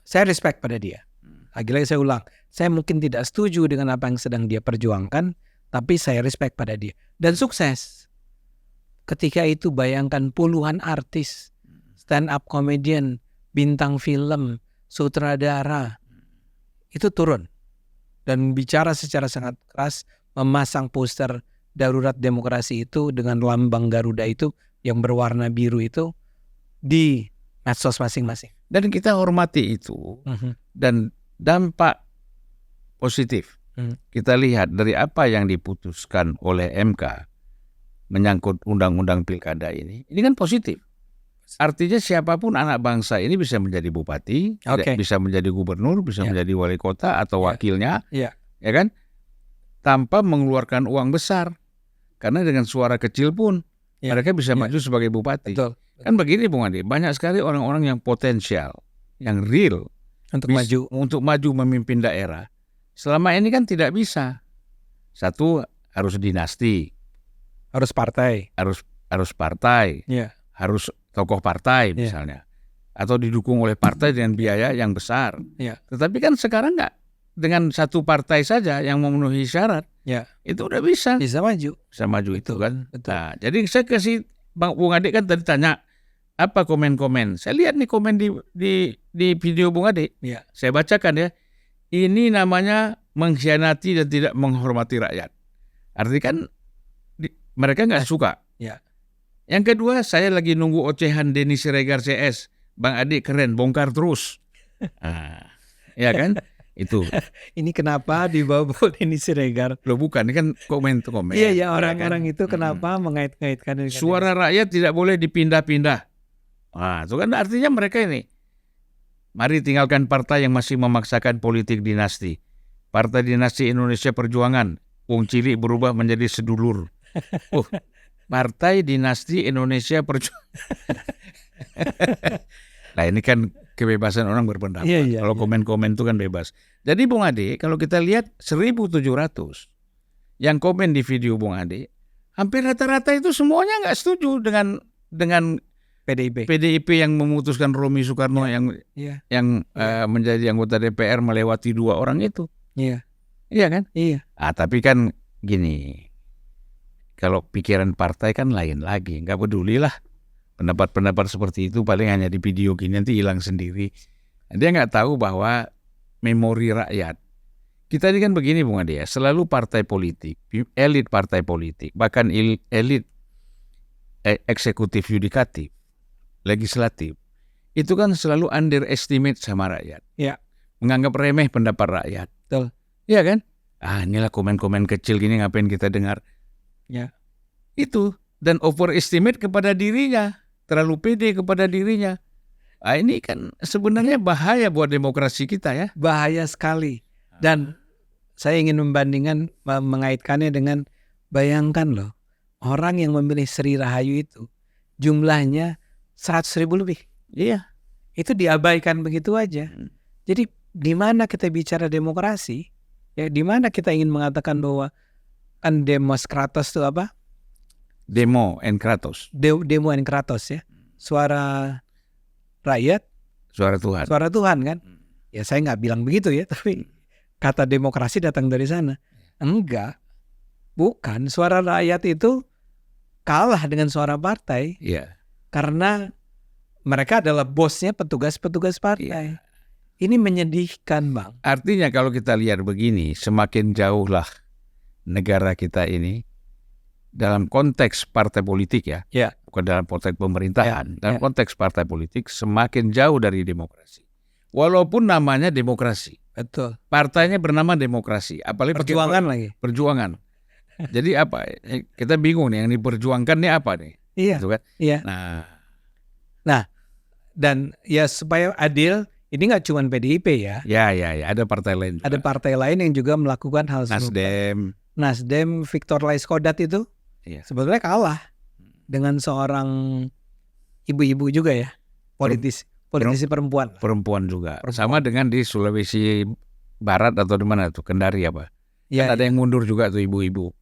Saya respect pada dia. Lagi-lagi saya ulang, saya mungkin tidak setuju dengan apa yang sedang dia perjuangkan, tapi saya respect pada dia. Dan sukses. Ketika itu bayangkan puluhan artis stand up comedian, bintang film, sutradara itu turun dan bicara secara sangat keras, memasang poster darurat demokrasi itu dengan lambang Garuda itu yang berwarna biru itu di medsos masing-masing. Dan kita hormati itu. Dan dampak positif kita lihat dari apa yang diputuskan oleh MK menyangkut undang-undang pilkada ini kan positif. Artinya siapapun anak bangsa ini bisa menjadi bupati, bisa menjadi gubernur, bisa menjadi wali kota atau wakilnya, ya kan? Tanpa mengeluarkan uang besar. Karena dengan suara kecil pun mereka bisa maju sebagai bupati. Betul. Kan begini Bung Ade, banyak sekali orang-orang yang potensial, yang real untuk maju memimpin daerah. Selama ini kan tidak bisa. Satu, harus dinasti. Harus partai. Harus partai. Harus tokoh partai misalnya. Atau didukung oleh partai dengan biaya yang besar. Tetapi kan sekarang enggak. Dengan satu partai saja yang memenuhi syarat, itu udah bisa. Bisa maju. Bisa maju. Betul, itu kan. Betul. Nah, jadi saya kasih Bung Ade kan tadi tanya, apa komen-komen? Saya lihat nih komen di video Bung Ade. Saya bacakan ya. Ini namanya mengkhianati dan tidak menghormati rakyat. Artinya kan mereka nggak suka. Yang kedua, saya lagi nunggu ocehan Denny Siregar CS. Bang Ade keren, bongkar terus. Ya kan? Itu. Ini kenapa dibawa Denny Siregar? Loh bukan, ini kan komen. Iya, orang-orang itu kenapa mengait-ngaitkan dengan suara rakyat tidak boleh dipindah-pindah. Nah, itu kan artinya mereka ini. Mari tinggalkan partai yang masih memaksakan politik dinasti. Partai Dinasti Indonesia Perjuangan. Wong Cilik berubah menjadi sedulur. Partai Dinasti Indonesia Perjuangan. Nah ini kan kebebasan orang berpendapat. Kalau komen-komen itu kan bebas. Jadi Bung Ade, kalau kita lihat 1.700 yang komen di video Bung Ade, hampir rata-rata itu semuanya nggak setuju dengan PDIP yang memutuskan Romi Soekarno yang menjadi anggota DPR melewati 2 orang itu. Iya kan? Iya. Tapi kan gini, kalau pikiran partai kan lain lagi, nggak peduli lah. Pendapat-pendapat seperti itu paling hanya di video gini nanti hilang sendiri. Dia nggak tahu bahwa memori rakyat. Kita ini kan begini Bung Ade ya, selalu partai politik, elit partai politik, bahkan elit eksekutif yudikatif, legislatif, itu kan selalu underestimate sama rakyat. Menganggap remeh pendapat rakyat. Betul. Iya kan? Inilah komen-komen kecil gini ngapain kita dengar. Itu. Dan overestimate kepada dirinya. Terlalu pede kepada dirinya. Ini kan sebenarnya bahaya buat demokrasi kita ya. Bahaya sekali. Dan saya ingin membandingkan, mengaitkannya dengan, bayangkan loh, orang yang memilih Sri Rahayu itu jumlahnya 100.000 lebih. Iya. Itu diabaikan begitu aja. Jadi di mana kita bicara demokrasi, ya di mana kita ingin mengatakan bahwa kan demos Kratos itu apa? Demo and Kratos. Demo and Kratos ya. Suara rakyat, suara Tuhan. Suara Tuhan kan? Ya saya nggak bilang begitu ya, tapi kata demokrasi datang dari sana. Enggak. Bukan, suara rakyat itu kalah dengan suara partai. Karena mereka adalah bosnya petugas-petugas partai. Ini menyedihkan, Bang. Artinya kalau kita lihat begini, semakin jauhlah negara kita ini dalam konteks partai politik ya. Bukan dalam konteks pemerintahan. Dalam konteks partai politik semakin jauh dari demokrasi. Walaupun namanya demokrasi. Betul. Partainya bernama demokrasi. Apalagi perjuangan lagi. Perjuangan. Jadi apa? Kita bingung nih yang diperjuangkan nih apa nih? Gitu kan? Nah, dan ya supaya adil, ini nggak cuma PDIP ya. Ya. Ada partai lain juga. Ada partai lain yang juga melakukan hal serupa. Nasdem, Victor Laiskodat itu sebetulnya kalah dengan seorang ibu-ibu juga ya, politisi perempuan. Perempuan juga. Sama dengan di Sulawesi Barat atau di mana tuh, Kendari apa? Kan ada yang mundur juga tuh ibu-ibu.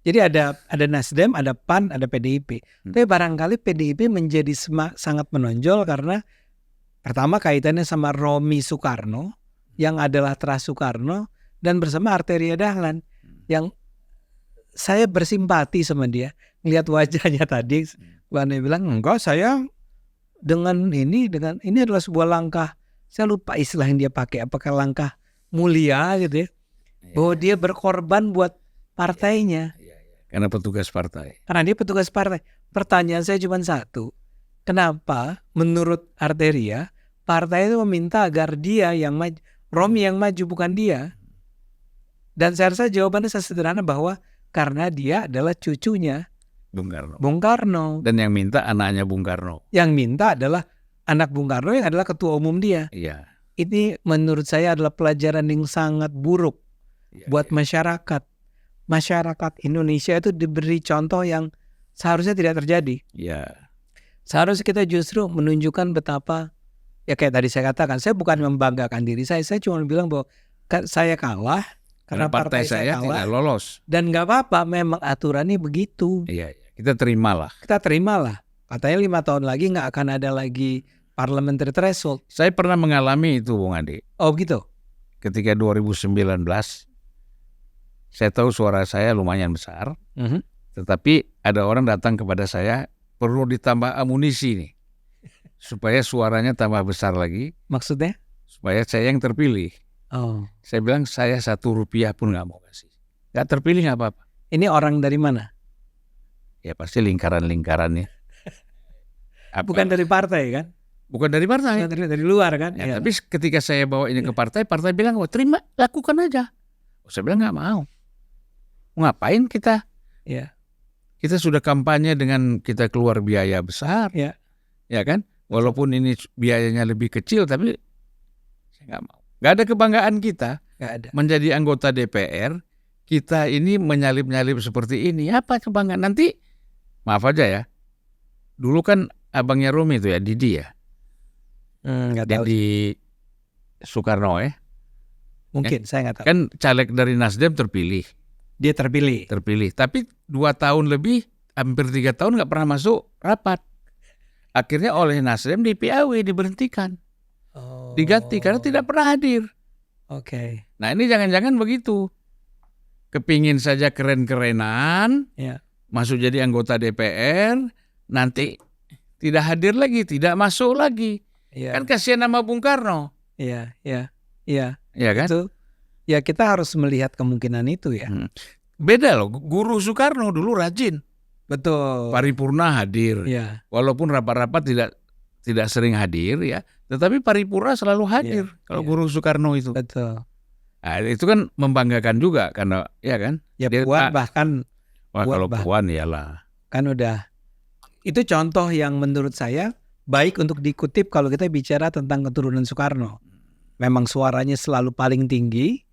Jadi ada Nasdem, ada PAN, ada PDIP. Tapi barangkali PDIP menjadi sangat menonjol karena pertama kaitannya sama Romi Soekarno yang adalah Tras Soekarno dan bersama Arteria Dahlan yang saya bersimpati sama dia. Ngelihat wajahnya tadi, Bang bilang enggak, saya dengan ini adalah sebuah langkah, saya lupa istilah yang dia pakai, apakah langkah mulia gitu ya, bahwa dia berkorban buat partainya. Karena petugas partai. Karena dia petugas partai. Pertanyaan saya cuma satu, kenapa menurut Arteria partai itu meminta agar dia yang maju, Romi yang maju bukan dia? Dan saya rasa jawabannya sederhana bahwa karena dia adalah cucunya Bung Karno. Dan yang minta anaknya Bung Karno. Yang minta adalah anak Bung Karno yang adalah ketua umum dia. Iya. Ini menurut saya adalah pelajaran yang sangat buruk buat masyarakat. Masyarakat Indonesia itu diberi contoh yang seharusnya tidak terjadi. Iya. Seharusnya kita justru menunjukkan betapa, ya kayak tadi saya katakan, saya bukan membanggakan diri saya cuma bilang bahwa saya kalah karena partai saya kalah, tidak lolos. dan nggak apa-apa, memang aturannya begitu. Iya, kita terimalah. Kita terimalah. Katanya 5 tahun lagi nggak akan ada lagi parliamentary threshold. Saya pernah mengalami itu, Bung Adi. Oh gitu. Ketika 2019, saya tahu suara saya lumayan besar, tetapi ada orang datang kepada saya, perlu ditambah amunisi nih, supaya suaranya tambah besar lagi. Maksudnya? Supaya saya yang terpilih. Oh. Saya bilang saya Rp1 pun nggak mau kasih. Nggak terpilih nggak apa-apa. Ini orang dari mana? Ya pasti lingkaran-lingkarannya. Bukan dari partai kan? Bukan dari partai. Bukan dari luar kan? Ya, tapi ketika saya bawa ini ke partai bilang, oh terima, lakukan aja. Saya bilang nggak mau. Ngapain kita? Ya. Kita sudah kampanye dengan kita keluar biaya besar. Ya. Ya kan? Walaupun ini biayanya lebih kecil, tapi saya nggak mau. Nggak ada kebanggaan kita. Nggak ada. Menjadi anggota DPR, kita ini menyalip-nyalip seperti ini. Apa kebanggaan? Nanti, maaf aja ya, dulu kan abangnya Romi itu ya, Didi ya. Nggak tahu. Didi Soekarno ya. Mungkin, saya nggak tahu. Kan caleg dari Nasdem terpilih. Dia terpilih. Tapi 2 tahun lebih, hampir 3 tahun nggak pernah masuk rapat. Akhirnya oleh Nasdem di PAW diberhentikan. Diganti karena tidak pernah hadir. Oke. Nah ini jangan-jangan begitu. Kepingin saja keren-kerenan, masuk jadi anggota DPR, nanti tidak hadir lagi, tidak masuk lagi. Kan kasihan nama Bung Karno. Iya kan? Itu, ya kita harus melihat kemungkinan itu ya. Beda loh, Guru Soekarno dulu rajin. Betul. Paripurna hadir. Iya. Walaupun rapat-rapat tidak sering hadir ya, tetapi paripurna selalu hadir kalau Guru Soekarno itu. Betul. Nah, itu kan membanggakan juga karena ya kan. Ya Puan bahkan. Kalau Puan iyalah. Kan udah. Itu contoh yang menurut saya baik untuk dikutip kalau kita bicara tentang keturunan Soekarno. Memang suaranya selalu paling tinggi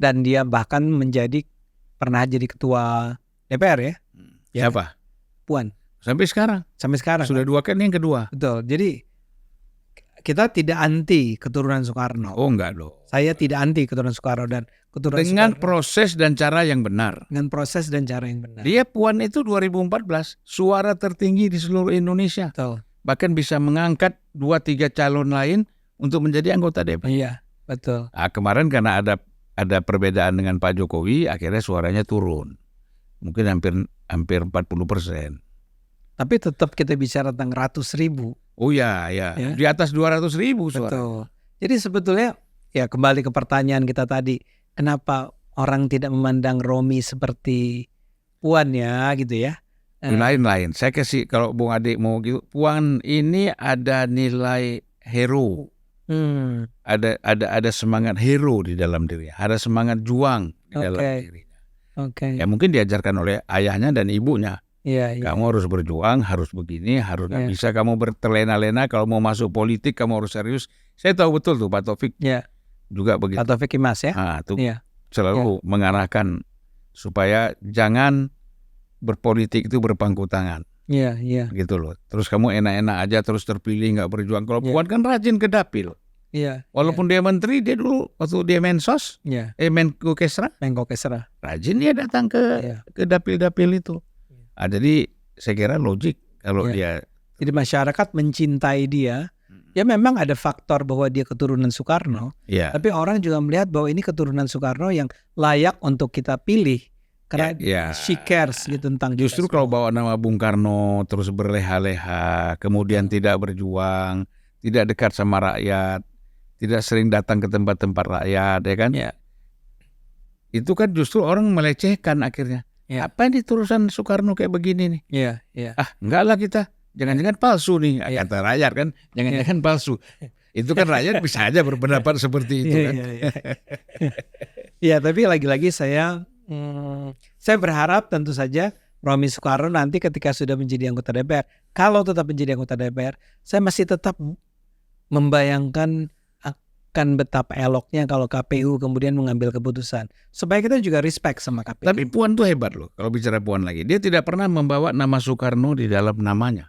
dan dia bahkan pernah jadi ketua DPR ya. Siapa? Puan. Sampai sekarang. Sudah 2 kan yang kedua. Betul. Jadi kita tidak anti keturunan Soekarno. Oh enggak dong. Saya tidak anti keturunan Soekarno dan keturunan dengan Soekarno. Proses dan cara yang benar. Dengan proses dan cara yang benar. Dia Puan itu 2014 suara tertinggi di seluruh Indonesia. Betul. Bahkan bisa mengangkat 2-3 calon lain untuk menjadi anggota DPR. Iya, betul. Nah, kemarin karena ada perbedaan dengan Pak Jokowi, akhirnya suaranya turun. Mungkin hampir 40%. Tapi tetap kita bicara tentang ratus ribu. Oh ya. Di atas 200.000 suara. Betul. Jadi sebetulnya ya kembali ke pertanyaan kita tadi, kenapa orang tidak memandang Romi seperti Puan ya gitu ya? Lain-lain. Saya kasih kalau Bung Adik mau gitu, Puan ini ada nilai hero. Ada semangat hero di dalam dirinya, ada semangat juang di dalam dirinya. Ya mungkin diajarkan oleh ayahnya dan ibunya. Kamu harus berjuang, harus begini, harus nggak bisa kamu berterlena-lena. Kalau mau masuk politik kamu harus serius. Saya tahu betul tuh Pak Taufik juga begitu. Pak Taufik Imas ya. Tuh selalu mengarahkan supaya jangan berpolitik itu berpangku tangan. Gitu loh. Terus kamu enak-enak aja terus terpilih nggak berjuang. Kalau Puan kan rajin ke dapil. Walaupun dia menteri, dia dulu waktu dia Mensos, Menko Kesra, rajin dia datang ke dapil-dapil itu. Jadi saya kira logik kalau dia. Jadi masyarakat mencintai dia. Ya memang ada faktor bahwa dia keturunan Soekarno. Tapi orang juga melihat bahwa ini keturunan Soekarno yang layak untuk kita pilih karena Ya. she cares gitu tentang kita Justru kalau bawa nama Bung Karno terus berleha-leha, kemudian tidak berjuang, tidak dekat sama rakyat, tidak sering datang ke tempat-tempat rakyat, ya kan? Ya. Itu kan justru orang melecehkan akhirnya. Ya. Apa ini tulisan Soekarno kayak begini nih? Iya, iya. Enggak lah kita. Jangan-jangan palsu nih, Ya. kata rakyat kan. Jangan-jangan palsu. Itu kan rakyat bisa aja berpendapat seperti itu kan. Iya. Ya, tapi lagi-lagi saya berharap tentu saja Romi Soekarno nanti ketika sudah menjadi anggota DPR, kalau tetap menjadi anggota DPR, saya masih tetap membayangkan akan betapa eloknya kalau KPU kemudian mengambil keputusan. Supaya kita juga respect sama KPU. Tapi Puan tuh hebat loh. Kalau bicara Puan lagi, dia tidak pernah membawa nama Soekarno di dalam namanya.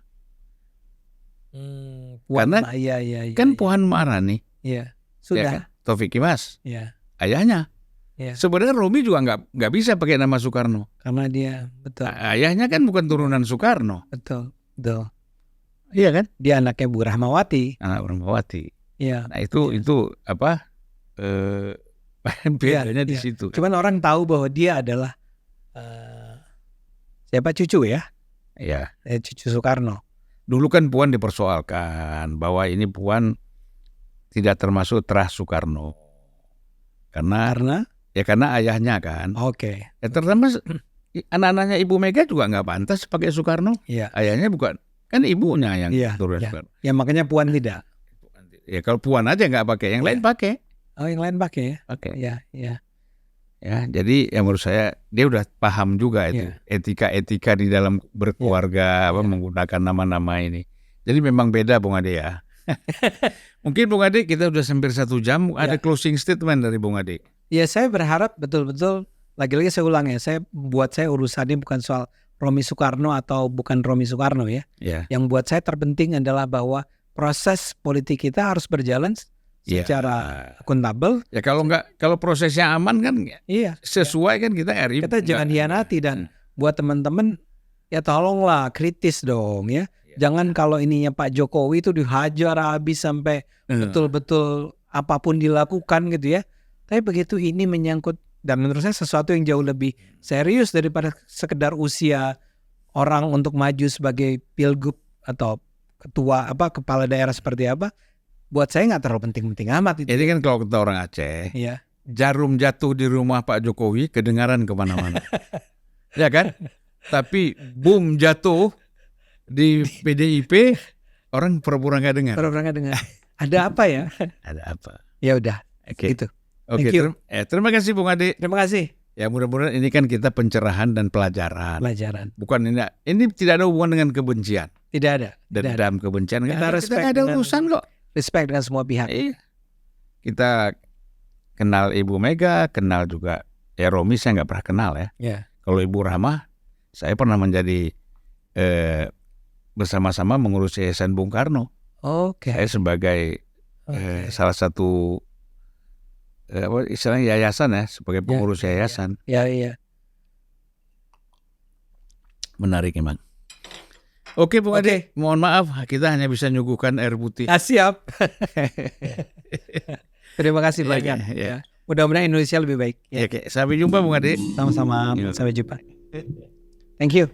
Karena kan Puan Maharani, Iya, ya sudah. kan? Taufik Kimas, Iya, ayahnya. iya. Sebenarnya Romi juga nggak bisa pakai nama Soekarno. Karena dia betul, Ayahnya kan bukan turunan Soekarno, betul. iya kan? Dia anaknya Bu Rahmawati. Anak Rahmawati. Iya. Nah itu apa? Bedanya di Iya. situ. Cuman orang tahu bahwa dia adalah siapa cucu ya? Ya, Cucu Soekarno. dulu kan Puan dipersoalkan bahwa ini Puan tidak termasuk terah Soekarno. Karena ayahnya kan. Oke. Terutama anak-anaknya Ibu Mega juga nggak pantas pakai Soekarno. Iya. Ayahnya bukan, kan ibunya yang Iya, turun iya. Soekarno. Ya makanya Puan tidak. Ya kalau Puan aja nggak pakai, yang lain pakai. Oh, yang lain pakai ya? Oke. Iya, iya. Ya, jadi yang menurut saya dia udah paham juga itu etika-etika di dalam berkeluarga menggunakan nama-nama ini. Jadi memang beda Bung Ade ya. Mungkin Bung Ade kita udah hampir 1 jam. Ada closing statement dari Bung Ade. Ya saya berharap betul-betul lagi-lagi saya ulang ya. Buat saya urusannya bukan soal Romi Soekarno atau bukan Romi Soekarno ya. Yang buat saya terpenting adalah bahwa proses politik kita harus berjalan secara akuntabel. Ya kalau prosesnya aman kan sesuai kan kita RI. Kita jangan hianati dan buat teman-teman ya tolonglah kritis dong ya. Jangan kalau ininya Pak Jokowi itu dihajar habis sampai betul-betul apapun dilakukan gitu ya. Tapi begitu ini menyangkut dan menurut saya sesuatu yang jauh lebih serius daripada sekedar usia orang untuk maju sebagai pilgub atau ketua kepala daerah seperti apa. Buat saya nggak terlalu penting-penting amat itu. Ini kan kalau kata orang Aceh, jarum jatuh di rumah Pak Jokowi kedengaran kemana-mana, ya kan? Tapi boom jatuh di PDIP orang pura-pura nggak dengar. Pura-pura nggak dengar. Ada apa ya? Ada apa? Ya udah. Gitu. Oke. Terima kasih Bung Ade. Terima kasih. Ya mudah-mudahan ini kan kita pencerahan dan pelajaran. Bukan ini tidak ada hubungan dengan kebencian. Tidak ada. Dendam kebencian. Kita respect. Ada urusan kok. Respect dengan semua pihak. Iya. Kita kenal Ibu Mega, kenal juga Romi saya nggak pernah kenal ya. Kalau Ibu Rahma, saya pernah menjadi bersama-sama mengurus Yayasan Bung Karno. Saya sebagai salah satu istilahnya yayasan ya, sebagai pengurus yayasan. Iya. Menarik emang. Oke Bung Ade, mohon maaf kita hanya bisa nyuguhkan air putih. Siap. Terima kasih banyak. Ya. Mudah-mudahan Indonesia lebih baik. Oke, sampai jumpa Bung Ade. Sama-sama. Sampai jumpa. Thank you.